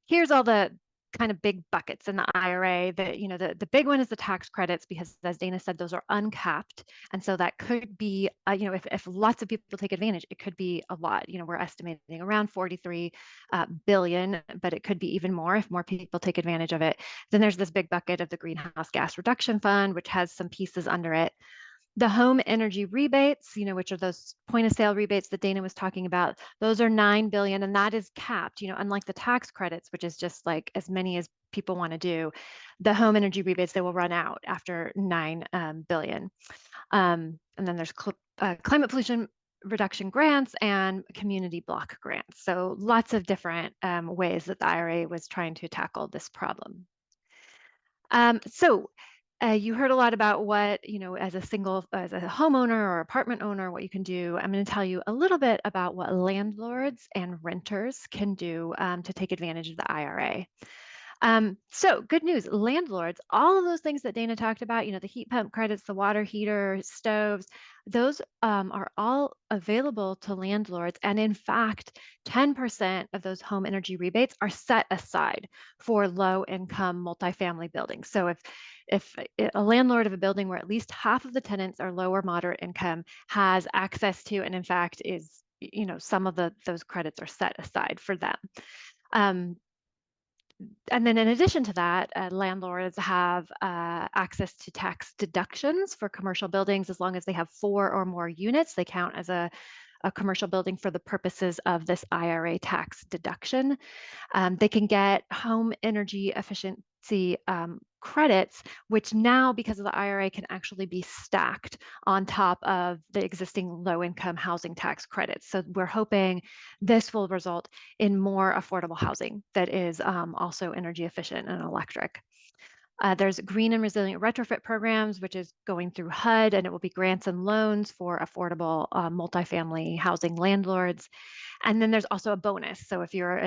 here's all the kind of big buckets in the IRA. The big one is the tax credits, because as Dana said, those are uncapped. And so that could be, if lots of people take advantage, it could be a lot. We're estimating around 43 billion, but it could be even more if more people take advantage of it. Then there's this big bucket of the Greenhouse Gas Reduction Fund, which has some pieces under it. The home energy rebates, which are those point of sale rebates that Dana was talking about, those are 9 billion, and that is capped, unlike the tax credits, which is just like as many as people want to do. The home energy rebates, they will run out after 9 billion. And then there's climate pollution reduction grants and community block grants. So lots of different ways that the IRA was trying to tackle this problem. You heard a lot about what, as a homeowner or apartment owner, what you can do. I'm going to tell you a little bit about what landlords and renters can do to take advantage of the IRA. So good news, landlords, all of those things that Dana talked about, the heat pump credits, the water heater, stoves, those are all available to landlords. And in fact, 10% of those home energy rebates are set aside for low income multifamily buildings. So if a landlord of a building where at least half of the tenants are low or moderate income has access to, and in fact is, some of those credits are set aside for them. And then in addition to that, landlords have access to tax deductions for commercial buildings as long as they have 4 or more units. They count as a commercial building for the purposes of this IRA tax deduction. They can get home energy efficiency credits, which now, because of the IRA, can actually be stacked on top of the existing low-income housing tax credits. So we're hoping this will result in more affordable housing that is also energy efficient and electric. There's green and resilient retrofit programs, which is going through HUD, and it will be grants and loans for affordable multifamily housing landlords. And then there's also a bonus. So if you're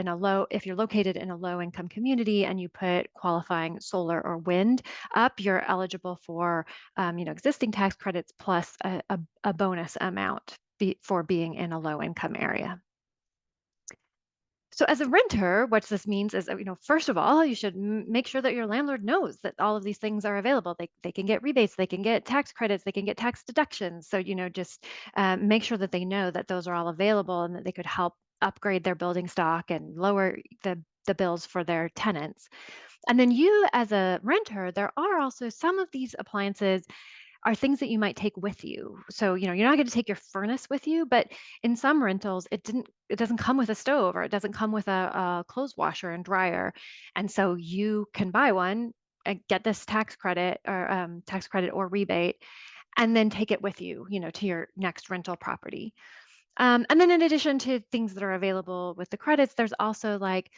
located in a low income community and you put qualifying solar or wind up, you're eligible for existing tax credits plus a bonus amount for being in a low income area. So as a renter, what this means is, first of all, you should make sure that your landlord knows that all of these things are available. They can get rebates, they can get tax credits, they can get tax deductions. So, just make sure that they know that those are all available and that they could help upgrade their building stock and lower the bills for their tenants. And then you as a renter, there are also some of these appliances are things that you might take with you. So, you're not going to take your furnace with you, but in some rentals, it doesn't come with a stove, or it doesn't come with a clothes washer and dryer. And so you can buy one and get this tax credit or rebate, and then take it with you, to your next rental property. And then in addition to things that are available with the credits, there's also like,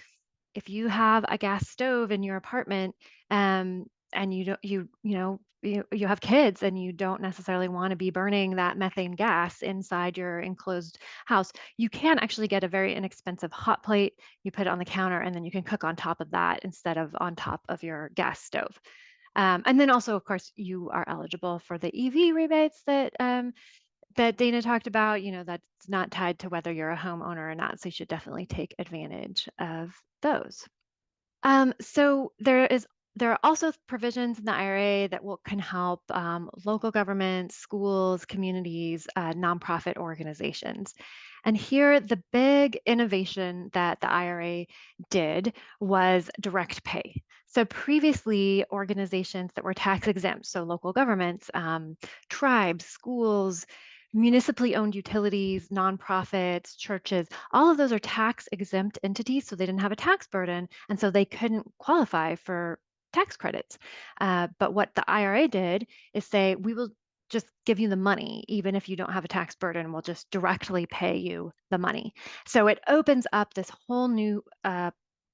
if you have a gas stove in your apartment, and you have kids and you don't necessarily want to be burning that methane gas inside your enclosed house, you can actually get a very inexpensive hot plate. You put it on the counter and then you can cook on top of that instead of on top of your gas stove. And then also, of course, you are eligible for the EV rebates that Dana talked about. That's not tied to whether you're a homeowner or not. So you should definitely take advantage of those. So there is there are also provisions in the IRA that can help local governments, schools, communities, nonprofit organizations. And here, the big innovation that the IRA did was direct pay. So previously, organizations that were tax exempt, so local governments, tribes, schools, municipally owned utilities, nonprofits, churches, all of those are tax exempt entities, so they didn't have a tax burden, and so they couldn't qualify for tax credits. But what the IRA did is say, we will just give you the money, even if you don't have a tax burden, we'll just directly pay you the money. So it opens up this whole new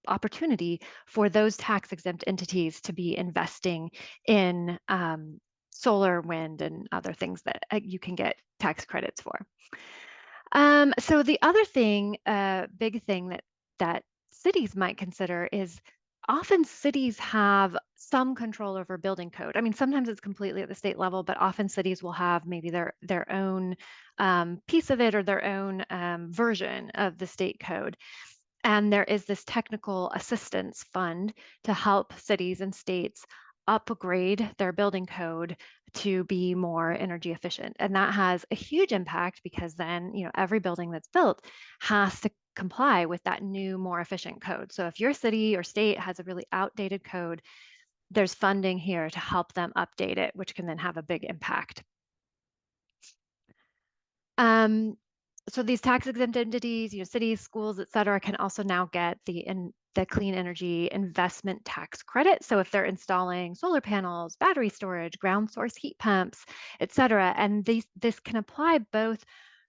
opportunity for those tax exempt entities to be investing in solar, wind, and other things that you can get tax credits for. So the other thing, big thing that cities might consider is often cities have some control over building code. I mean, sometimes it's completely at the state level, but often cities will have maybe their own piece of it or their own version of the state code. And there is this technical assistance fund to help cities and states upgrade their building code to be more energy efficient. And that has a huge impact because then, every building that's built has to comply with that new, more efficient code. So if your city or state has a really outdated code, there's funding here to help them update it, which can then have a big impact. Um, so these tax exempt entities, cities, schools, et cetera, can also now get the clean energy investment tax credit. So if they're installing solar panels, battery storage, ground source heat pumps, et cetera, and this can apply both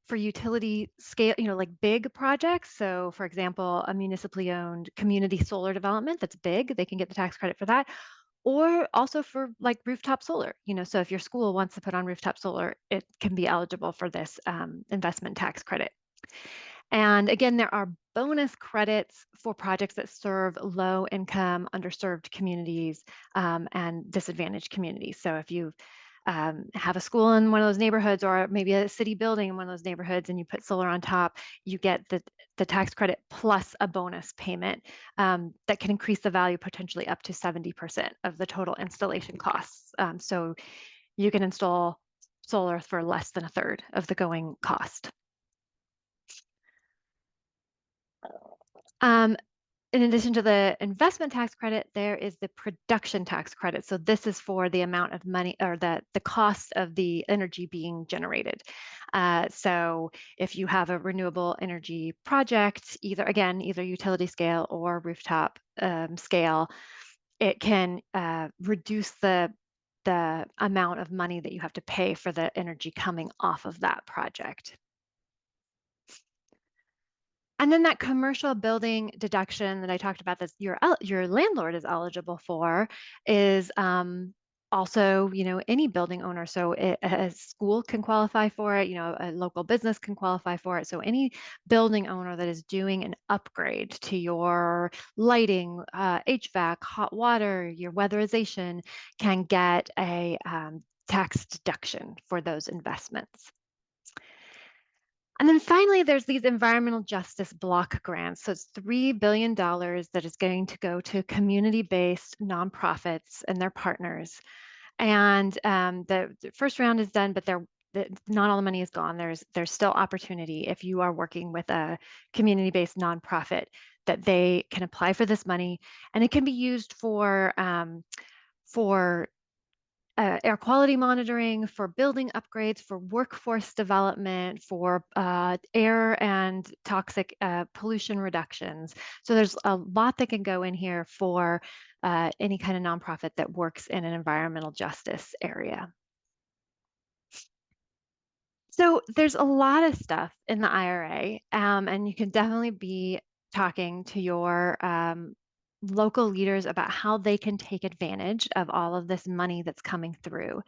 for utility scale, like big projects. So for example, a municipally owned community solar development that's big, they can get the tax credit for that, or also for like rooftop solar. So if your school wants to put on rooftop solar, it can be eligible for this investment tax credit. And again, there are bonus credits for projects that serve low income, underserved communities, and disadvantaged communities. So if you have a school in one of those neighborhoods or maybe a city building in one of those neighborhoods and you put solar on top, you get the tax credit plus a bonus payment that can increase the value potentially up to 70% of the total installation costs. So you can install solar for less than a third of the going cost. In addition to the investment tax credit, there is the production tax credit. So this is for the amount of money or the cost of the energy being generated. So if you have a renewable energy project, either utility scale or rooftop scale, it can reduce the amount of money that you have to pay for the energy coming off of that project. And then that commercial building deduction that I talked about that your landlord is eligible for is also, any building owner. So a school can qualify for it, a local business can qualify for it. So any building owner that is doing an upgrade to your lighting, HVAC, hot water, your weatherization can get a tax deduction for those investments. And then finally, there's these environmental justice block grants. So it's $3 billion that is going to go to community-based nonprofits and their partners. And the first round is done, but not all the money is gone. There's still opportunity if you are working with a community-based nonprofit that they can apply for this money, and it can be used for air quality monitoring, for building upgrades, for workforce development, for air and toxic pollution reductions. So there's a lot that can go in here for any kind of nonprofit that works in an environmental justice area. So there's a lot of stuff in the IRA, and you can definitely be talking to your local leaders about how they can take advantage of all of this money that's coming through.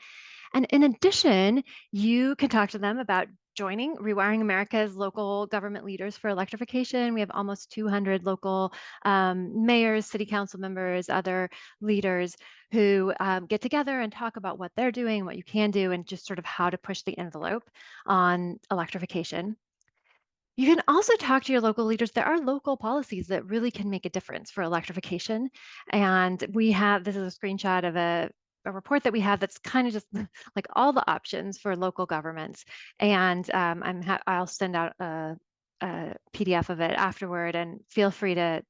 And in addition, you can talk to them about joining Rewiring America's local government leaders for electrification. We have almost 200 local mayors, city council members, other leaders who get together and talk about what they're doing, what you can do, and just sort of how to push the envelope on electrification. You can also talk to your local leaders. There are local policies that really can make a difference for electrification. And this is a screenshot of a report that we have that's kind of just like all the options for local governments. And I'll send out a PDF of it afterward, and feel free to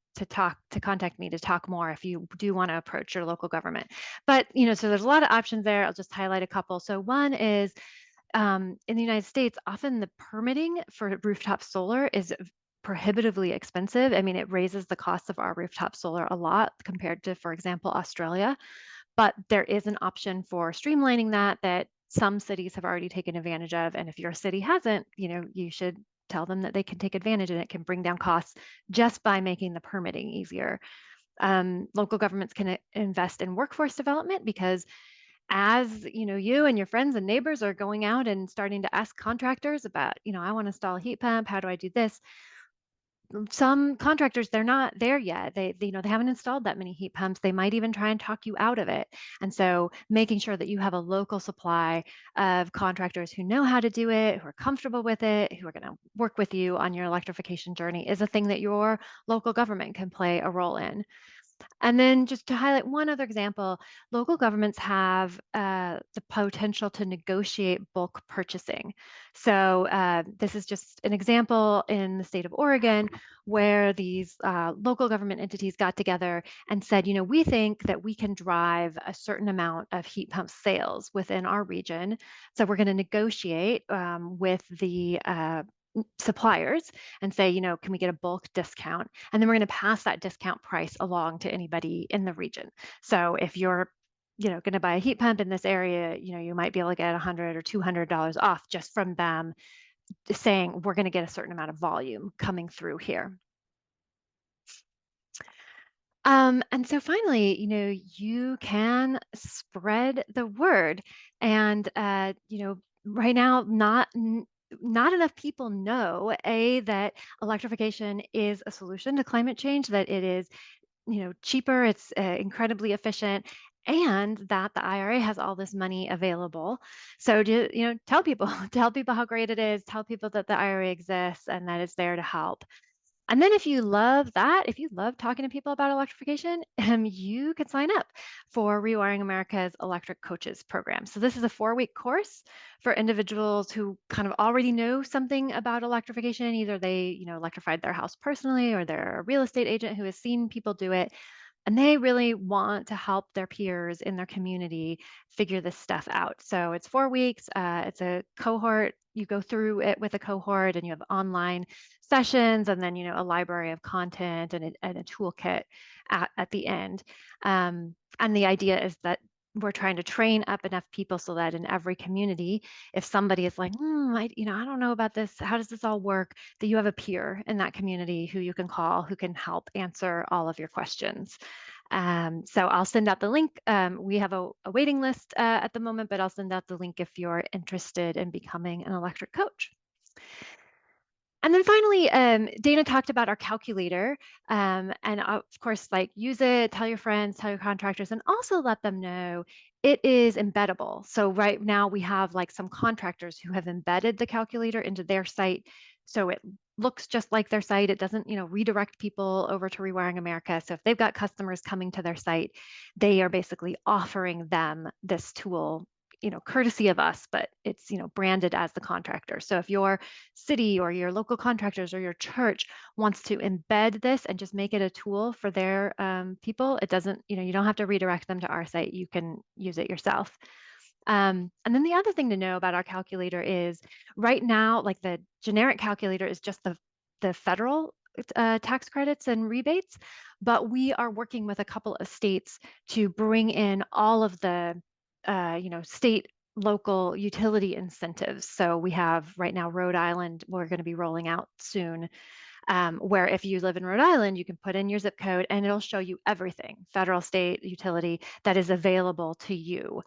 contact me to talk more if you do want to approach your local government. But, so there's a lot of options there. I'll just highlight a couple. So one is, in the United States, often the permitting for rooftop solar is prohibitively expensive. I mean, it raises the cost of our rooftop solar a lot compared to, for example, Australia. But there is an option for streamlining that some cities have already taken advantage of. And if your city hasn't, you should tell them that they can take advantage, and it can bring down costs just by making the permitting easier. Local governments can invest in workforce development, because as you and your friends and neighbors are going out and starting to ask contractors about, I want to install a heat pump, how do I do this? Some contractors, they're not there yet. They haven't installed that many heat pumps. They might even try and talk you out of it. And so making sure that you have a local supply of contractors who know how to do it, who are comfortable with it, who are going to work with you on your electrification journey, is a thing that your local government can play a role in. And then, just to highlight one other example, local governments have the potential to negotiate bulk purchasing. So this is just an example in the state of Oregon, where these local government entities got together and said, we think that we can drive a certain amount of heat pump sales within our region. So we're going to negotiate with the suppliers and say, can we get a bulk discount? And then we're going to pass that discount price along to anybody in the region. So if you're, going to buy a heat pump in this area, you might be able to get $100 or $200 off just from them saying, we're going to get a certain amount of volume coming through here. And so finally, you can spread the word. And, right now, not enough people know, that electrification is a solution to climate change, that it is, cheaper, it's incredibly efficient, and that the IRA has all this money available. So tell people, tell people how great it is, tell people that the IRA exists and that it's there to help. And then if you love that, if you love talking to people about electrification, you can sign up for Rewiring America's Electric Coaches program. So this is a 4-week course for individuals who kind of already know something about electrification. Either they, electrified their house personally, or they're a real estate agent who has seen people do it. And they really want to help their peers in their community figure this stuff out. So it's 4 weeks. It's a cohort. You go through it with a cohort, and you have online sessions, and then, a library of content and a toolkit at the end. And the idea is that we're trying to train up enough people so that in every community, if somebody is like, I don't know about this, how does this all work, that you have a peer in that community who you can call, who can help answer all of your questions. So I'll send out the link. We have a waiting list at the moment, but I'll send out the link if you're interested in becoming an electric coach. And then finally, Dana talked about our calculator, and of course, use it, tell your friends, tell your contractors, and also let them know it is embeddable. So right now we have some contractors who have embedded the calculator into their site, so it looks just like their site. It doesn't, redirect people over to Rewiring America. So if they've got customers coming to their site, they are basically offering them this tool, courtesy of us, but it's, branded as the contractor. So if your city or your local contractors or your church wants to embed this and just make it a tool for their people, it doesn't, you don't have to redirect them to our site. You can use it yourself. And then the other thing to know about our calculator is, right now, the generic calculator is just the federal tax credits and rebates, but we are working with a couple of states to bring in all of the state, local utility incentives. So we have right now Rhode Island, we're going to be rolling out soon, where if you live in Rhode Island, you can put in your zip code and it'll show you everything, federal, state, utility, that is available to you.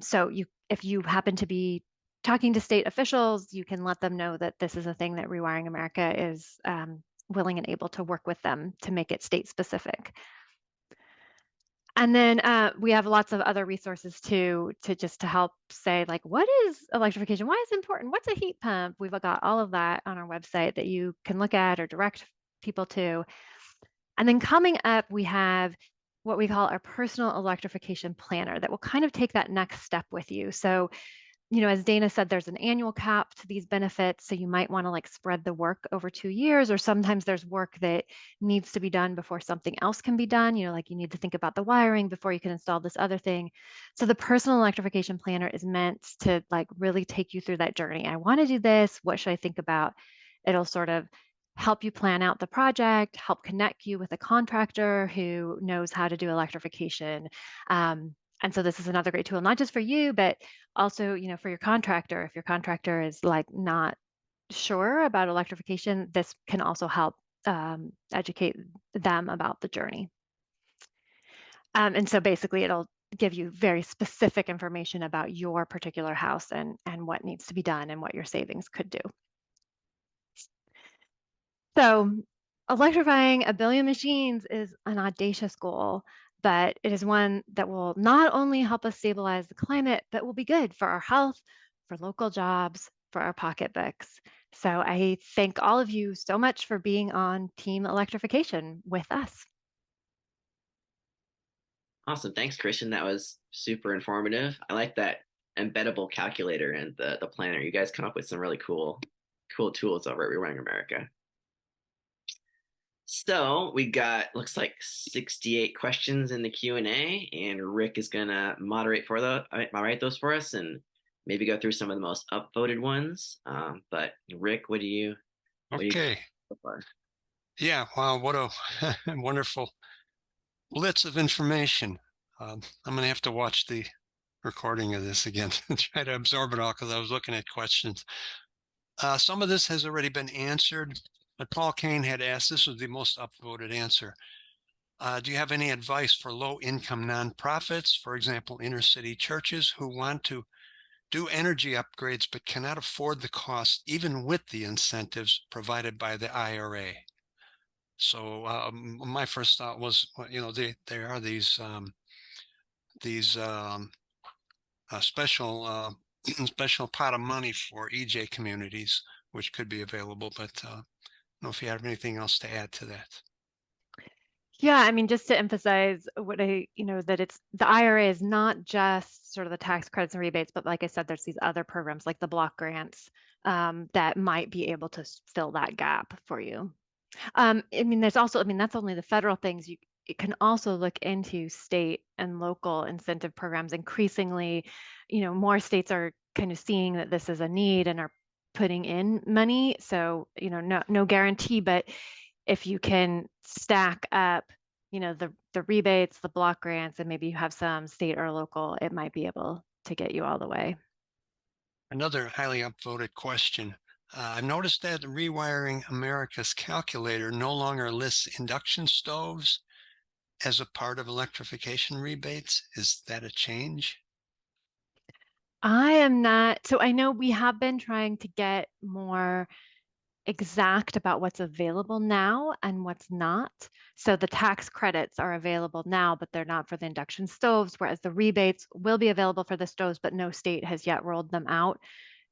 So if you happen to be talking to state officials, you can let them know that this is a thing that Rewiring America is willing and able to work with them to make it state specific. And then we have lots of other resources too, to help say like, what is electrification? Why is it important? What's a heat pump? We've got all of that on our website that you can look at or direct people to. And then coming up, we have what we call our personal electrification planner that will kind of take that next step with you. So, as Dana said, there's an annual cap to these benefits. So you might want to like spread the work over 2 years, or sometimes there's work that needs to be done before something else can be done. Like you need to think about the wiring before you can install this other thing. So the personal electrification planner is meant to like really take you through that journey. I want to do this. What should I think about? It'll sort of help you plan out the project, help connect you with a contractor who knows how to do electrification. And so this is another great tool, not just for you, but also, for your contractor. If your contractor is like not sure about electrification, this can also help educate them about the journey. And so basically it'll give you very specific information about your particular house and what needs to be done and what your savings could do. So electrifying 1 billion machines is an audacious goal, but it is one that will not only help us stabilize the climate, but will be good for our health, for local jobs, for our pocketbooks. So I thank all of you so much for being on Team Electrification with us. Awesome. Thanks, Christian. That was super informative. I like that embeddable calculator and the planner. You guys come up with some really cool tools over at Rewiring America. So we got looks like 68 questions in the Q&A, and Rick is gonna moderate those for us, and maybe go through some of the most upvoted ones. But Rick, what do you Okay. so far? Yeah. Wow. What a wonderful blitz of information. I'm going to have to watch the recording of this again and try to absorb it all because I was looking at questions. Some of this has already been answered, but Paul Kane had asked, this was the most upvoted answer. Do you have any advice for low-income nonprofits, for example, inner city churches who want to do energy upgrades but cannot afford the cost even with the incentives provided by the IRA? So my first thought was, there are these special special pot of money for EJ communities, which could be available. But I don't know if you have anything else to add to that. Yeah, I mean, just to emphasize that it's the IRA is not just sort of the tax credits and rebates, but like I said, there's these other programs like the block grants that might be able to fill that gap for you. I mean, that's only the federal things. You can also look into state and local incentive programs. Increasingly, more states are kind of seeing that this is a need and are putting in money. So, no guarantee, but if you can stack up, the rebates, the block grants, and maybe you have some state or local, it might be able to get you all the way. Another highly upvoted question. I've noticed that Rewiring America's calculator no longer lists induction stoves as a part of electrification rebates. Is that a change? I am not, so I know we have been trying to get more exact about what's available now and what's not. So the tax credits are available now, but they're not for the induction stoves, whereas the rebates will be available for the stoves, but no state has yet rolled them out.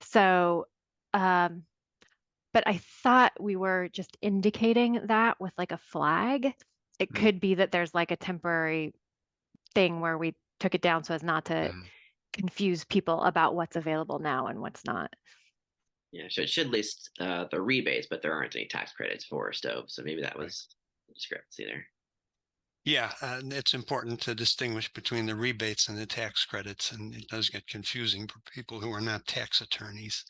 So, but I thought we were just indicating that with like a flag. It Mm. could be that there's like a temporary thing where we took it down so as not to Mm. confuse people about what's available now and what's not. Yeah, so it should list the rebates, but there aren't any tax credits for stoves, so maybe that Right. was a discrepancy there. Yeah, it's important to distinguish between the rebates and the tax credits, and it does get confusing for people who are not tax attorneys.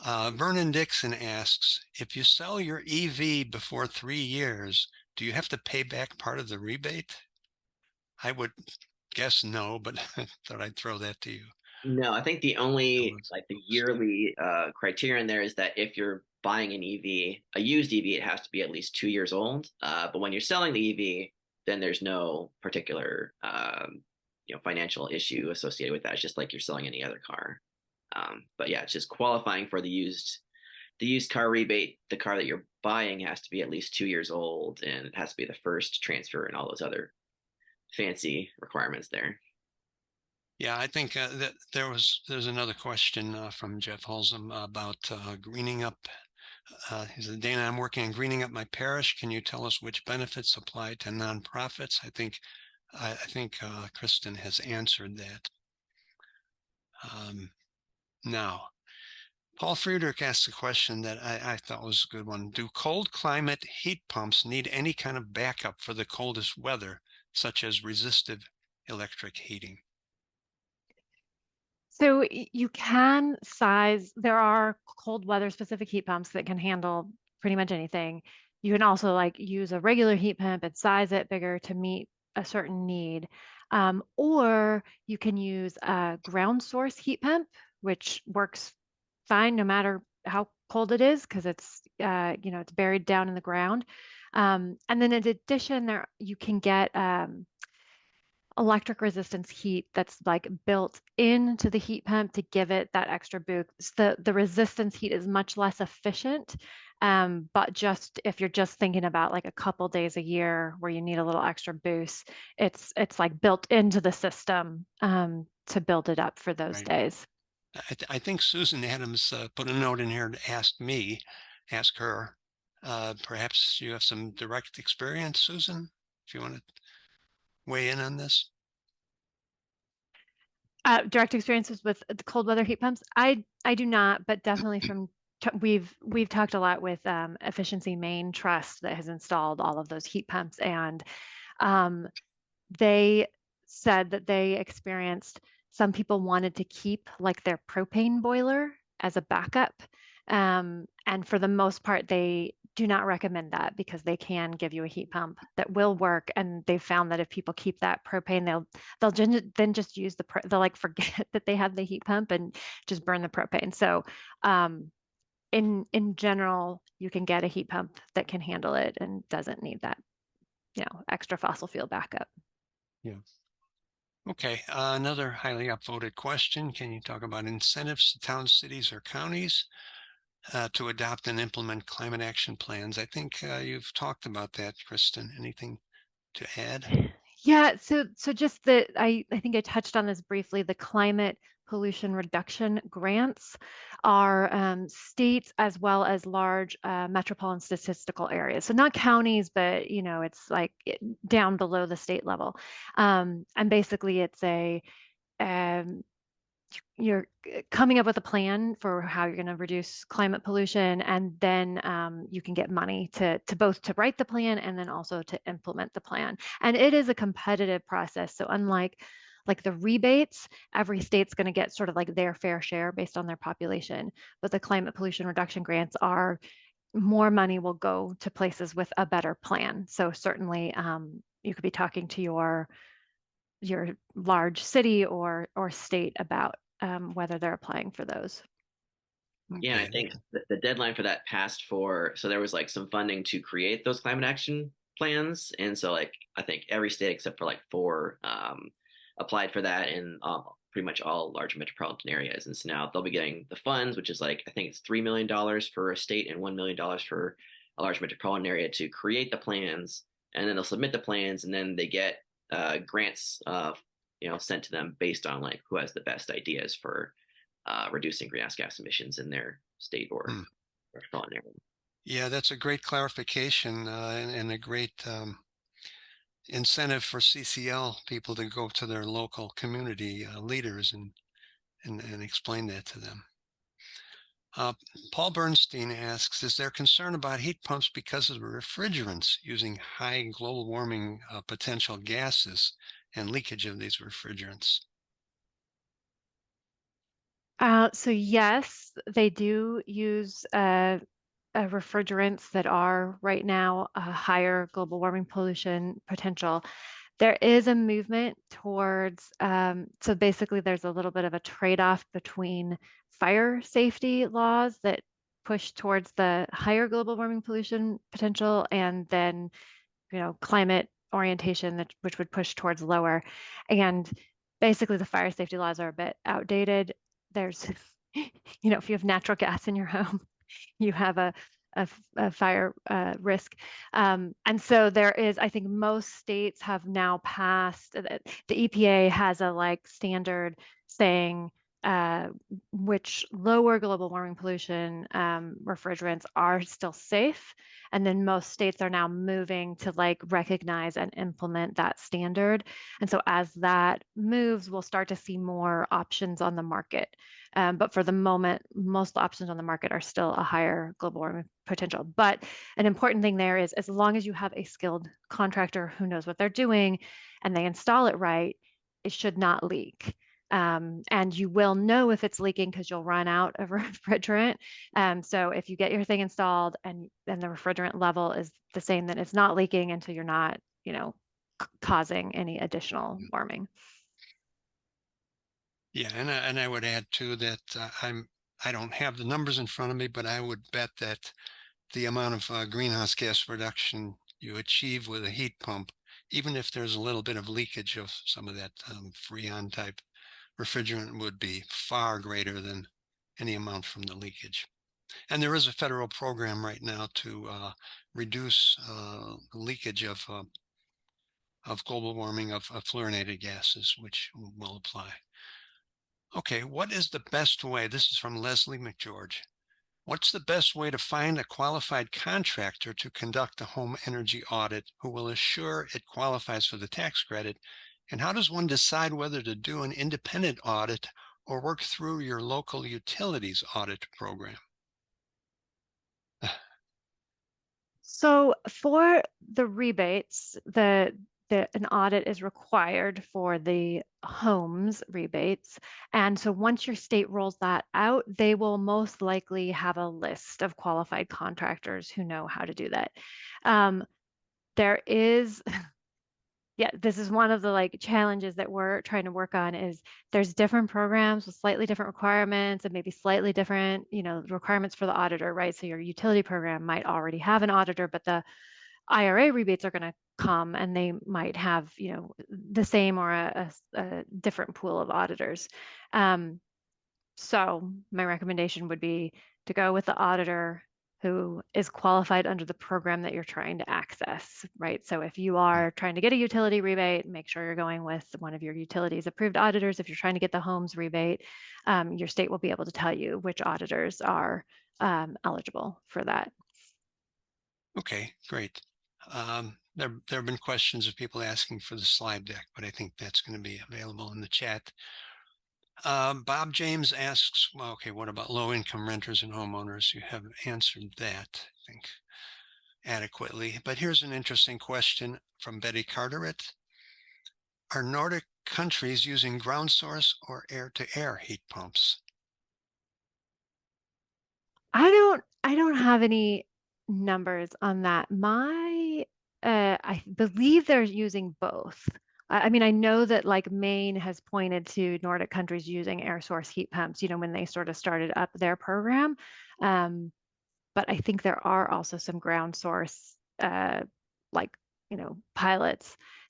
Vernon Dixon asks, if you sell your EV before 3 years, do you have to pay back part of the rebate? I would guess no, but I thought I'd throw that to you. No, I think the only like the yearly criterion there is that if you're buying an EV, a used EV, it has to be at least 2 years old. But when you're selling the EV, then there's no particular financial issue associated with that. It's just like you're selling any other car. But yeah, it's just qualifying for the used car rebate. The car that you're buying has to be at least 2 years old, and it has to be the first transfer and all those other fancy requirements there. Yeah, I think that there's another question from Jeff Holzum about greening up. He said, Dana, I'm working on greening up my parish. Can you tell us which benefits apply to nonprofits? I think Kristin has answered that. Now, Paul Friedrich asked a question that I thought was a good one. Do cold climate heat pumps need any kind of backup for the coldest weather, such as resistive electric heating? So you can size, there are cold weather specific heat pumps that can handle pretty much anything. You can also like use a regular heat pump and size it bigger to meet a certain need. Or you can use a ground source heat pump, which works fine no matter how cold it is because it's it's buried down in the ground. And then in addition, there you can get electric resistance heat that's like built into the heat pump to give it that extra boost. The resistance heat is much less efficient, but just if you're just thinking about like a couple days a year where you need a little extra boost, it's like built into the system to build it up for those Right. days. I think Susan Adams put a note in here to ask her. Perhaps you have some direct experience, Susan, if you want to weigh in on this. Direct experiences with the cold weather heat pumps? I do not, but definitely from we've talked a lot with Efficiency Maine Trust that has installed all of those heat pumps, and they said that they experienced some people wanted to keep like their propane boiler as a backup. And for the most part, they do not recommend that because they can give you a heat pump that will work. And they've found that if people keep that propane, then just use they'll like forget that they have the heat pump and just burn the propane. So in general, you can get a heat pump that can handle it and doesn't need that, extra fossil fuel backup. Yeah. Okay, another highly upvoted question. Can you talk about incentives to towns, cities, or counties to adopt and implement climate action plans? I think you've talked about that, Kristin. Anything to add? Yeah, so just I think I touched on this briefly. The climate pollution reduction grants are states as well as large metropolitan statistical areas. So not counties, but it's like down below the state level. And basically, it's you're coming up with a plan for how you're going to reduce climate pollution, and then you can get money to both to write the plan and then also to implement the plan. And it is a competitive process. So unlike like the rebates, every state's going to get sort of like their fair share based on their population. But the climate pollution reduction grants are more money will go to places with a better plan. So certainly you could be talking to your large city or state about whether they're applying for those. Yeah, I Okay. think the deadline for that passed so there was like some funding to create those climate action plans. And so like I think every state except for like four applied for that in pretty much all large metropolitan areas. And so now they'll be getting the funds, which is like I think it's $3 million for a state and $1 million for a large metropolitan area to create the plans. And then they'll submit the plans and then they get grants sent to them based on like who has the best ideas for reducing greenhouse gas emissions in their state or metropolitan area. Yeah, that's a great clarification and a great incentive for CCL people to go to their local community leaders and explain that to them. Paul Bernstein asks, is there concern about heat pumps because of refrigerants using high global warming potential gases and leakage of these refrigerants? So yes, they do use refrigerants that are right now a higher global warming pollution potential. There is a movement towards, so basically there's a little bit of a trade-off between fire safety laws that push towards the higher global warming pollution potential and then, climate orientation which would push towards lower. And basically the fire safety laws are a bit outdated. There's, if you have natural gas in your home, you have a a fire risk. And so there is, I think most states have now passed, the EPA has a like standard saying which lower global warming pollution refrigerants are still safe. And then most states are now moving to like recognize and implement that standard. And so as that moves, we'll start to see more options on the market. But for the moment, most options on the market are still a higher global warming potential. But an important thing there is as long as you have a skilled contractor who knows what they're doing and they install it right, it should not leak. And you will know if it's leaking because you'll run out of refrigerant. So if you get your thing installed and the refrigerant level is the same, then it's not leaking until you're not, causing any additional warming. Yeah, and I would add too that I don't have the numbers in front of me, but I would bet that the amount of greenhouse gas reduction you achieve with a heat pump, even if there's a little bit of leakage of some of that Freon type refrigerant, would be far greater than any amount from the leakage. And there is a federal program right now to reduce leakage of global warming of fluorinated gases, which will apply. Okay, what is the best way? This is from Leslie McGeorge. What's the best way to find a qualified contractor to conduct a home energy audit who will assure it qualifies for the tax credit? And how does one decide whether to do an independent audit or work through your local utilities audit program? So for the rebates, an audit is required for the homes rebates. And so once your state rolls that out, they will most likely have a list of qualified contractors who know how to do that. There is, yeah, this is one of the like challenges that we're trying to work on is there's different programs with slightly different requirements and maybe slightly different, requirements for the auditor, right? So your utility program might already have an auditor, but the IRA rebates are going to come and they might have, the same or a different pool of auditors. So my recommendation would be to go with the auditor who is qualified under the program that you're trying to access, right? So if you are trying to get a utility rebate, make sure you're going with one of your utilities approved auditors. If you're trying to get the homes rebate, your state will be able to tell you which auditors are eligible for that. Okay, great. There have been questions of people asking for the slide deck, but I think that's going to be available in the chat. Bob James asks, well, okay, what about low-income renters and homeowners? You have answered that, I think, adequately. But here's an interesting question from Betty Carteret. Are Nordic countries using ground source or air-to-air heat pumps? I don't have any numbers on that. I believe they're using both. I mean, I know that like Maine has pointed to Nordic countries using air source heat pumps, when they sort of started up their program. But I think there are also some ground source, pilots.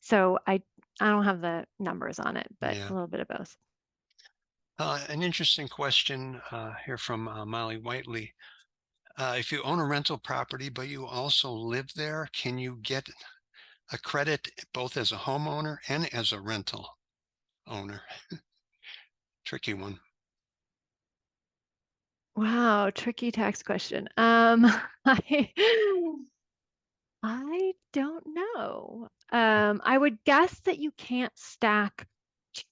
So I don't have the numbers on it, but Yeah. a little bit of both. An interesting question here from Molly Whiteley. If you own a rental property, but you also live there, can you get a credit both as a homeowner and as a rental owner? Tricky one. Wow, tricky tax question. I don't know. I would guess that you can't stack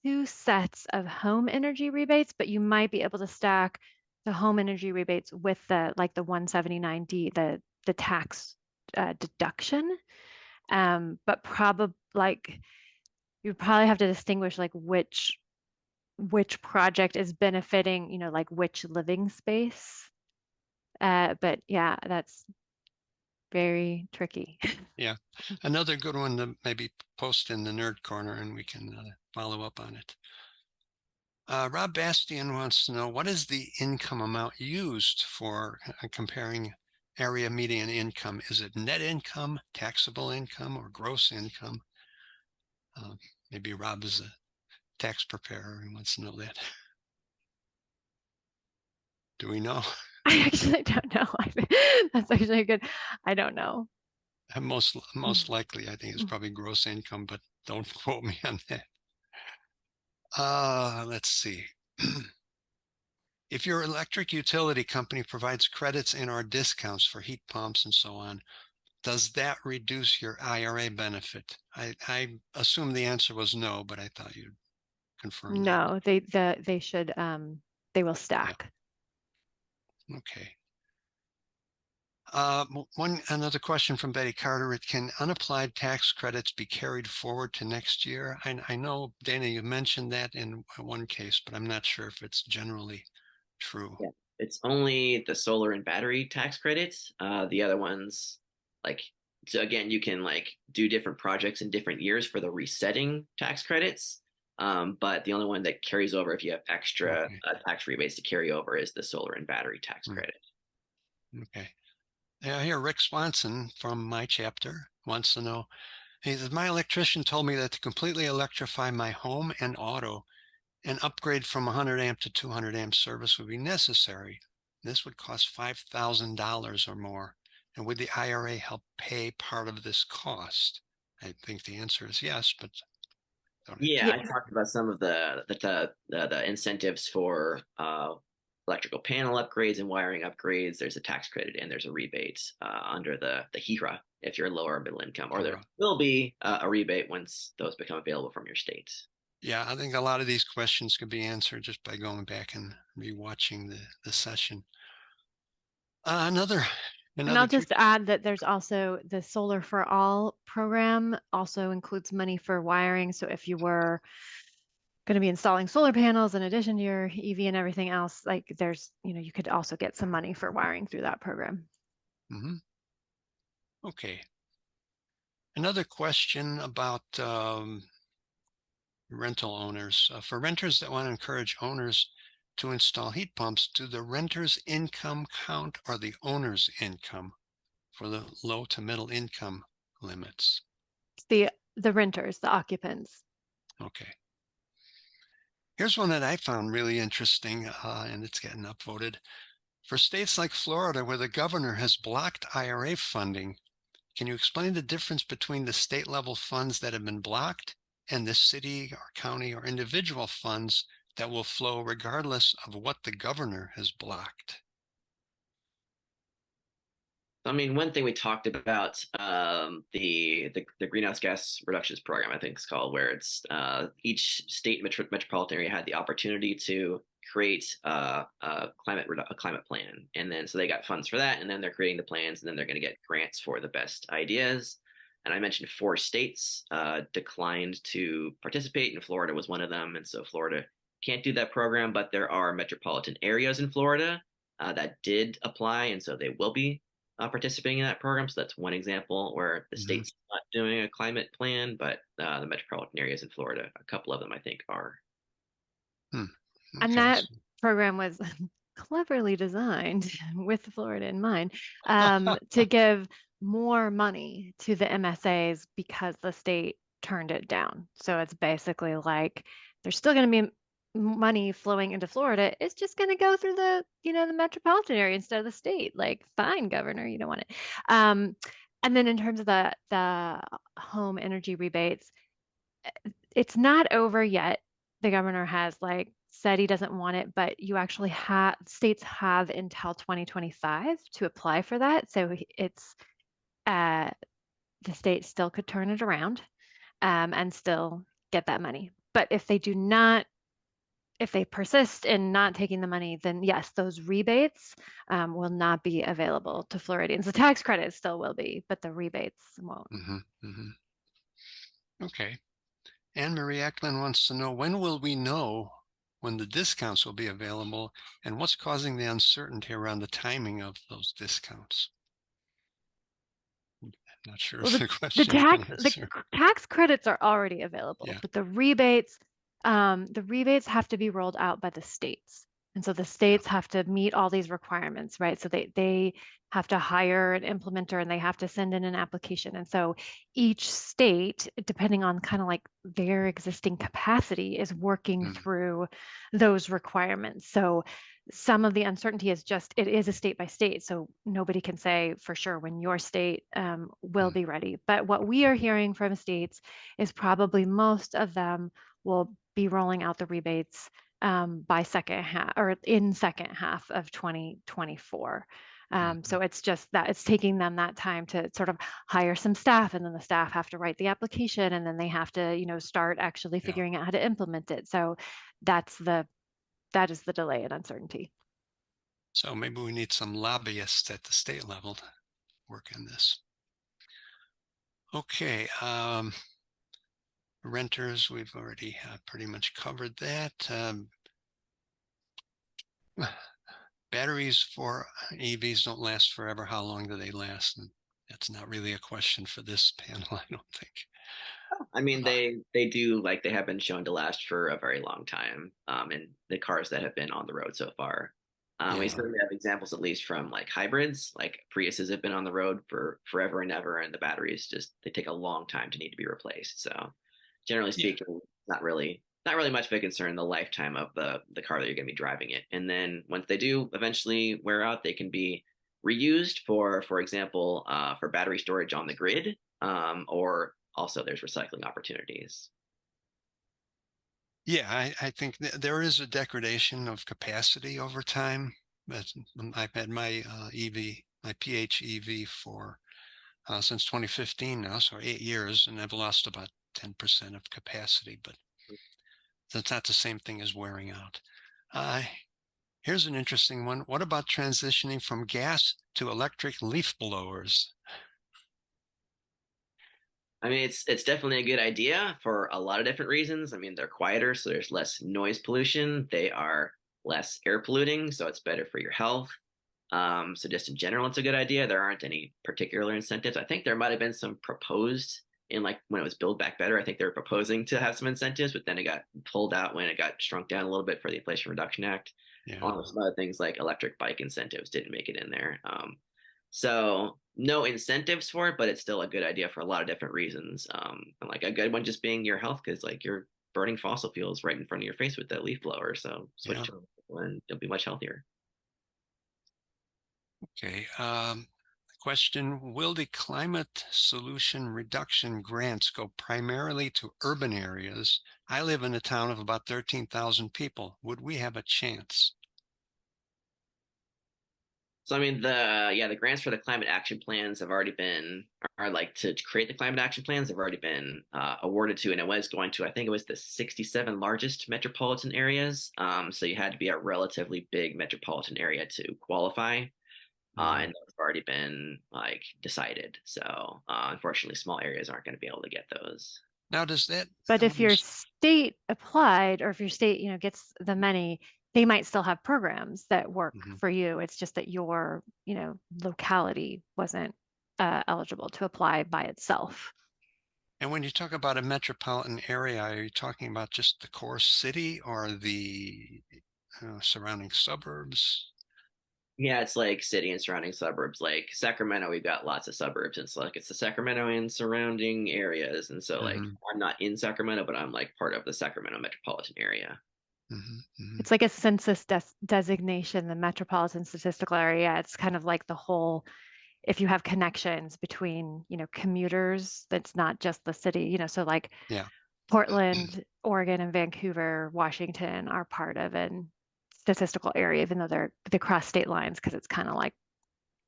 two sets of home energy rebates, but you might be able to stack the home energy rebates with the 179D, the tax deduction. But probably you probably have to distinguish which project is benefiting, which living space. But yeah, that's very tricky. Yeah. Another good one to maybe post in the nerd corner and we can follow up on it. Rob Bastian wants to know, what is the income amount used for comparing area median income? Is it net income, taxable income, or gross income? Maybe Rob is a tax preparer and wants to know that. Do we know? I actually don't know. That's actually good. I don't know. Most likely, I think it's probably gross income, but don't quote me on that. Let's see. If your electric utility company provides credits and/or discounts for heat pumps and so on, does that reduce your IRA benefit? I assume the answer was no, but I thought you'd confirm that. No, they should they will stack. Yeah. Okay. Another question from Betty Carter. Can unapplied tax credits be carried forward to next year? I know, Dana, you mentioned that in one case, but I'm not sure if it's generally true. Yeah, it's only the solar and battery tax credits. The other ones, like, so again, you can like do different projects in different years for the resetting tax credits. But the only one that carries over if you have extra tax rebates to carry over is the solar and battery tax credit. Okay. Yeah, here Rick Swanson from my chapter wants to know. He says, my electrician told me that to completely electrify my home and auto, an upgrade from 100 amp to 200 amp service would be necessary. This would cost $5,000 or more. And would the IRA help pay part of this cost? I think the answer is yes, but Yeah, I talked about some of the incentives for electrical panel upgrades and wiring upgrades. There's a tax credit and there's a rebate under the HERA if you're lower middle income, or there will be a rebate once those become available from your state. Yeah, I think a lot of these questions could be answered just by going back and rewatching the session. And I'll just add that there's also the Solar for All program also includes money for wiring. So if you were going to be installing solar panels in addition to your EV and everything else, like there's, you could also get some money for wiring through that program. Mm-hmm. Okay. Another question about rental owners. For renters that want to encourage owners to install heat pumps, do the renter's income count or the owner's income for the low to middle income limits? The renters, the occupants. Okay. Here's one that I found really interesting, and it's getting upvoted. For states like Florida, where the governor has blocked IRA funding, can you explain the difference between the state level funds that have been blocked and the city or county or individual funds that will flow regardless of what the governor has blocked? I mean, one thing we talked about the greenhouse gas reductions program, I think it's called, where it's each state metropolitan area had the opportunity to create a climate plan, and then so they got funds for that, and then they're creating the plans, and then they're going to get grants for the best ideas. And I mentioned 4 states declined to participate, and Florida was one of them, and so Florida can't do that program, but there are metropolitan areas in Florida that did apply, and so they will be participating in that program. So that's one example where the state's not doing a climate plan, but the metropolitan areas in Florida, a couple of them, I think, are. Okay. And that program was cleverly designed with Florida in mind to give more money to the MSAs because the state turned it down. So it's basically like there's still going to be money flowing into Florida. It's just going to go through the metropolitan area instead of the state. Like, fine, governor, you don't want it. And then in terms of the home energy rebates, it's not over yet. The governor has said he doesn't want it, but you actually states have until 2025 to apply for that. So it's the state still could turn it around and still get that money. But if they do not, if they persist in not taking the money, then yes, those rebates will not be available to Floridians. The tax credit still will be, but the rebates won't. Okay. Anne Marie Eklund wants to know, when will we know when the discounts will be available, and what's causing the uncertainty around the timing of those discounts? I'm not sure if the question the tax credits are already available, but the rebates have to be rolled out by the states. And so the states have to meet all these requirements, right? So they have to hire an implementer and they have to send in an application. And so each state, depending on kind of like their existing capacity, is working through those requirements. So some of the uncertainty is just, it is a state by state. So nobody can say for sure when your state will be ready. But what we are hearing from states is probably most of them will be rolling out the rebates by second half or in second half of 2024. So it's just that it's taking them that time to sort of hire some staff, and then the staff have to write the application, and then they have to, start actually Yeah. figuring out how to implement it. So that is the delay and uncertainty. So maybe we need some lobbyists at the state level to work on this. Okay. Renters, we've already pretty much covered that. Batteries for EVs don't last forever. How long do they last? And that's not really a question for this panel, I don't think. I mean, they do, like, they have been shown to last for a very long time, in the cars that have been on the road so far. We Yeah. certainly have examples, at least from like hybrids, like Priuses have been on the road for forever and ever, and the batteries they take a long time to need to be replaced. So, generally Yeah. speaking, not really much of a concern the lifetime of the car that you're going to be driving it. And then once they do eventually wear out, they can be reused for example, for battery storage on the grid, or also there's recycling opportunities. Yeah, I think there is a degradation of capacity over time. But I've had my EV, my PHEV for since 2015 now, so 8 years, and I've lost about 10% of capacity, but that's not the same thing as wearing out. Here's an interesting one. What about transitioning from gas to electric leaf blowers? I mean, it's definitely a good idea for a lot of different reasons. I mean, they're quieter, so there's less noise pollution. They are less air polluting, so it's better for your health. So just in general, it's a good idea. There aren't any particular incentives. I think there might have been some proposed in, like, when it was Build Back Better. I think they were proposing to have some incentives, but then it got pulled out when it got shrunk down a little bit for the Inflation Reduction Act. Yeah. Along with some other things like electric bike incentives didn't make it in there. So no incentives for it, but it's still a good idea for a lot of different reasons. And like a good one just being your health, because like you're burning fossil fuels right in front of your face with that leaf blower. So switch to one and you'll be much healthier. Okay. Question, will the climate solution reduction grants go primarily to urban areas? I live in a town of about 13,000 people. Would we have a chance? So I mean, the grants for the climate action plans have already been, are like to create the climate action plans have already been awarded to, and it was going to, I think it was the 67 largest metropolitan areas. So you had to be a relatively big metropolitan area to qualify. And those have already been like decided. So unfortunately, small areas aren't going to be able to get those. Now, does that? But if your state applied, or if your state, gets the money, they might still have programs that work for you. It's just that your, locality wasn't eligible to apply by itself. And when you talk about a metropolitan area, are you talking about just the core city or the surrounding suburbs? Yeah, it's like city and surrounding suburbs. Like Sacramento, we've got lots of suburbs. And so like it's the Sacramento and surrounding areas. And so like I'm not in Sacramento, but I'm like part of the Sacramento metropolitan area. It's like a census designation, the metropolitan statistical area. It's kind of like the whole, if you have connections between, commuters, that's not just the city, so like Portland, Oregon, and Vancouver, Washington are part of an statistical area, even though they cross state lines, because it's kind of like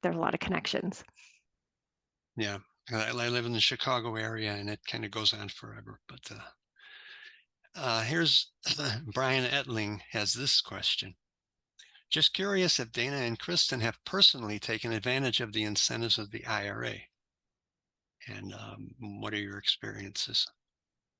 there's a lot of connections. Yeah, I live in the Chicago area, and it kind of goes on forever. But here's Brian Etling has this question. Just curious if Dana and Kristin have personally taken advantage of the incentives of the IRA, and what are your experiences?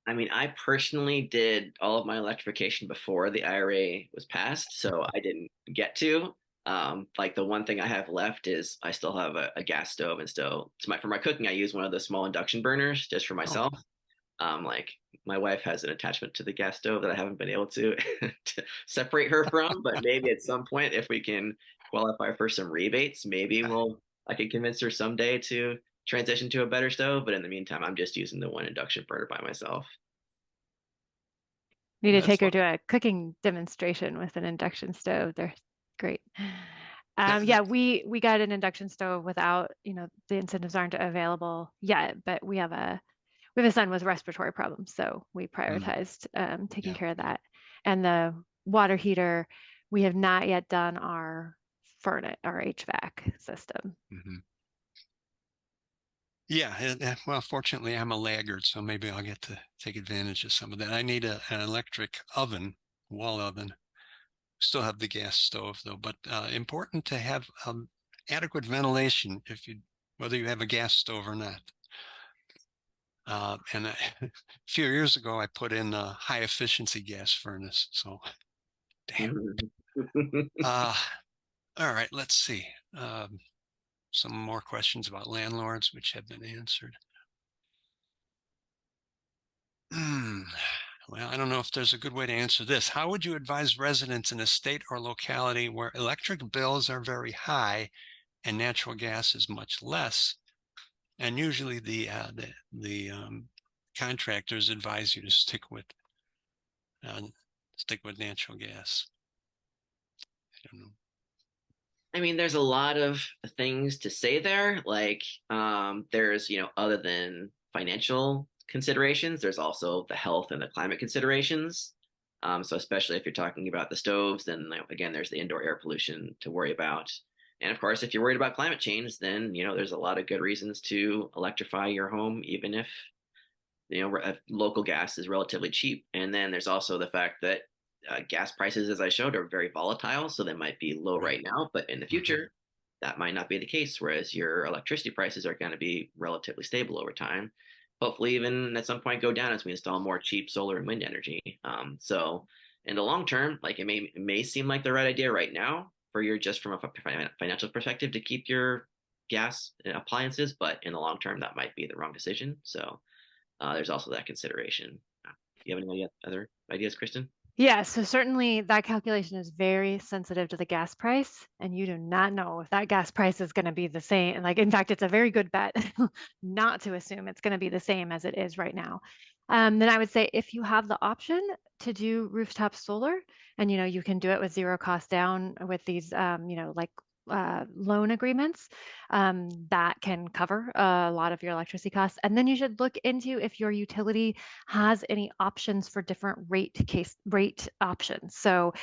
I mean, I personally did all of my electrification before the IRA was passed, so I didn't get to. Like the one thing I have left is I still have a gas stove, and still for my cooking, I use one of the small induction burners just for myself. Like my wife has an attachment to the gas stove that I haven't been able to, to separate her from, but maybe at some point, if we can qualify for some rebates, maybe I can convince her someday to transition to a better stove. But in the meantime, I'm just using the one induction burner by myself. Need to take her to a cooking demonstration with an induction stove. They're Great. That- Yeah, we got an induction stove without, the incentives aren't available yet, but we have a son with respiratory problems, so we Mm, prioritized taking yeah. care of that. And the water heater, we have not yet done our furnace, our HVAC system. Mhm. Yeah, well, fortunately, I'm a laggard, so maybe I'll get to take advantage of some of that. I need an electric oven, wall oven. Still have the gas stove though, but important to have adequate ventilation whether you have a gas stove or not. And a few years ago, I put in a high efficiency gas furnace. So, damn. All right, let's see. Some more questions about landlords, which have been answered. Well, I don't know if there's a good way to answer this. How would you advise residents in a state or locality where electric bills are very high and natural gas is much less? And usually the contractors advise you to stick with natural gas. I don't know. I mean, there's a lot of things to say there. Like, there's, other than financial considerations, there's also the health and the climate considerations. So especially if you're talking about the stoves, then again, there's the indoor air pollution to worry about. And of course, if you're worried about climate change, then, there's a lot of good reasons to electrify your home, even if, local gas is relatively cheap. And then there's also the fact that gas prices, as I showed, are very volatile. So they might be low Right. right now, but in the future, that might not be the case. Whereas your electricity prices are going to be relatively stable over time. Hopefully, even at some point, go down as we install more cheap solar and wind energy. So in the long term, like it may seem like the right idea right now for your just from a financial perspective to keep your gas appliances, but in the long term, that might be the wrong decision. So there's also that consideration. Do you have any other ideas, Kristin? Yeah, so certainly that calculation is very sensitive to the gas price, and you do not know if that gas price is going to be the same. Like, in fact, it's a very good bet not to assume it's going to be the same as it is right now. Then I would say if you have the option to do rooftop solar, and you can do it with zero cost down with these, like loan agreements that can cover a lot of your electricity costs. And then you should look into if your utility has any options for different rate options. So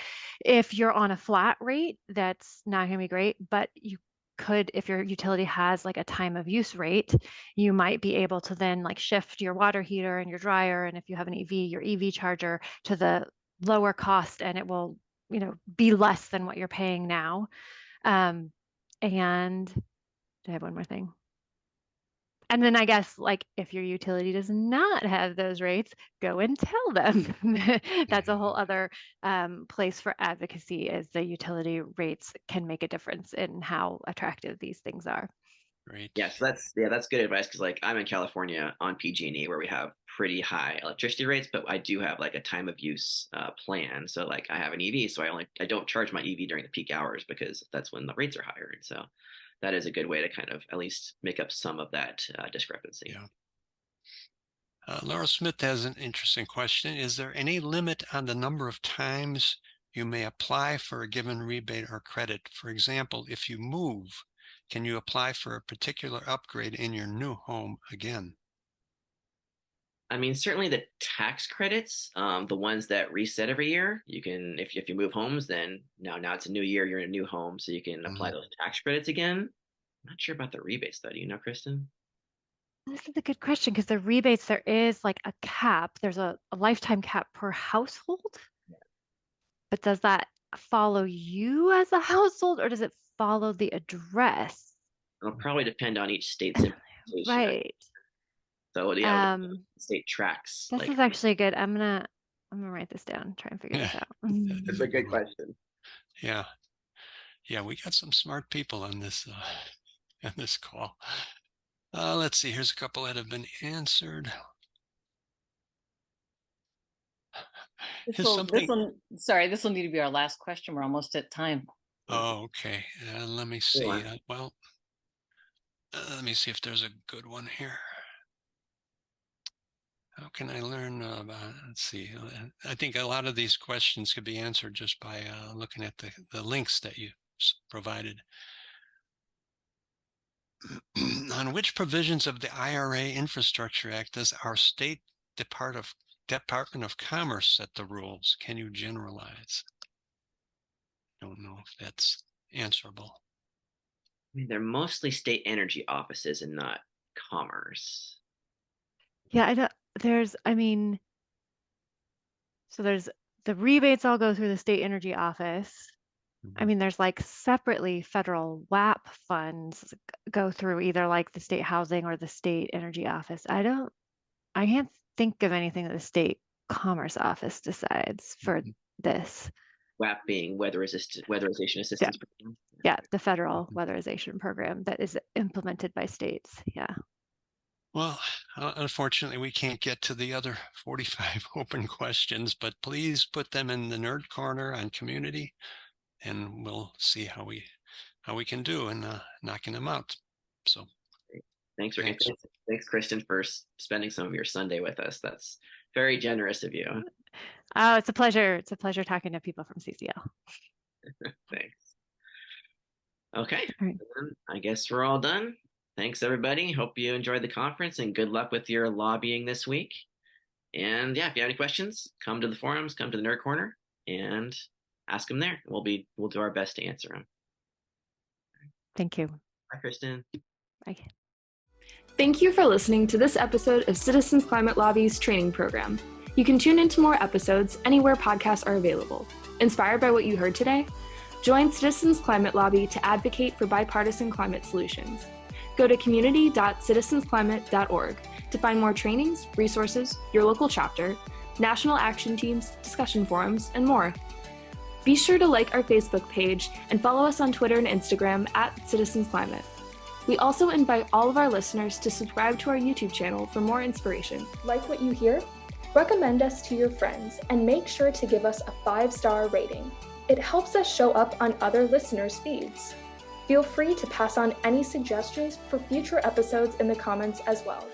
if you're on a flat rate, that's not going to be great, but you could, if your utility has like a time of use rate, you might be able to then like shift your water heater and your dryer, and if you have an EV, your EV charger to the lower cost, and it will, be less than what you're paying now. And I have one more thing. And then I guess like if your utility does not have those rates, go and tell them. That's a whole other place for advocacy, is the utility rates can make a difference in how attractive these things are. Great. Yes, that's good advice because like I'm in California on PG&E where we have pretty high electricity rates, but I do have like a time of use plan. So like I have an EV, so I don't charge my EV during the peak hours because that's when the rates are higher, and so that is a good way to kind of at least make up some of that discrepancy. Yeah. Laura Smith has an interesting question. Is there any limit on the number of times you may apply for a given rebate or credit? For example, if you move, can you apply for a particular upgrade in your new home again? I mean, certainly the tax credits, the ones that reset every year, you can if you move homes, then now it's a new year, you're in a new home, so you can apply those tax credits again. I'm not sure about the rebates though. Do you know, Kristin? This is a good question, because the rebates, there is like a cap. There's a lifetime cap per household, but does that follow you as a household, or does it follow the address? It'll probably depend on each state's implementation. Right. So yeah, the state tracks This like is actually good. I'm gonna write this down, try and figure Yeah, this out. it's that's a a good good one. question. Yeah. Yeah, we got some smart people on this on this call. Let's see. Here's a couple that have been answered. This Here's will, this something. one, sorry, this will need to be our last question. We're almost at time. Oh, okay. Let me see. Well, let me see if there's a good one here. How can I learn about, let's see, I think a lot of these questions could be answered just by looking at the links that you provided. On which provisions of the IRA Infrastructure Act does our state Department of Commerce set the rules? Can you generalize? I don't know if that's answerable. I mean, they're mostly state energy offices and not commerce. Yeah, I mean, so there's the rebates all go through the state energy office. I mean, there's like separately federal WAP funds go through either like the state housing or the state energy office. I can't think of anything that the state commerce office decides for this. WAP being Weatherization Assistance Program. Yeah, the federal weatherization program that is implemented by states. Yeah. Well, unfortunately, we can't get to the other 45 open questions, but please put them in the Nerd Corner on Community, and we'll see how we can do in knocking them out. So thanks, Kristin, for spending some of your Sunday with us. That's very generous of you. Oh, it's a pleasure. It's a pleasure talking to people from CCL. Thanks. Okay, right. I guess we're all done. Thanks, everybody. Hope you enjoyed the conference, and good luck with your lobbying this week. And yeah, if you have any questions, come to the forums, come to the Nerd Corner, and ask them there. We'll do our best to answer them. Thank you. Bye, Kristin. Bye. Thank you for listening to this episode of Citizens Climate Lobby's training program. You can tune into more episodes anywhere podcasts are available. Inspired by what you heard today? Join Citizens Climate Lobby to advocate for bipartisan climate solutions. Go to community.citizensclimate.org to find more trainings, resources, your local chapter, national action teams, discussion forums, and more. Be sure to like our Facebook page and follow us on Twitter and Instagram @CitizensClimate. We also invite all of our listeners to subscribe to our YouTube channel for more inspiration. Like what you hear? Recommend us to your friends and make sure to give us a 5-star rating. It helps us show up on other listeners' feeds. Feel free to pass on any suggestions for future episodes in the comments as well.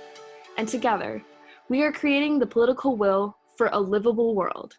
And together, we are creating the political will for a livable world.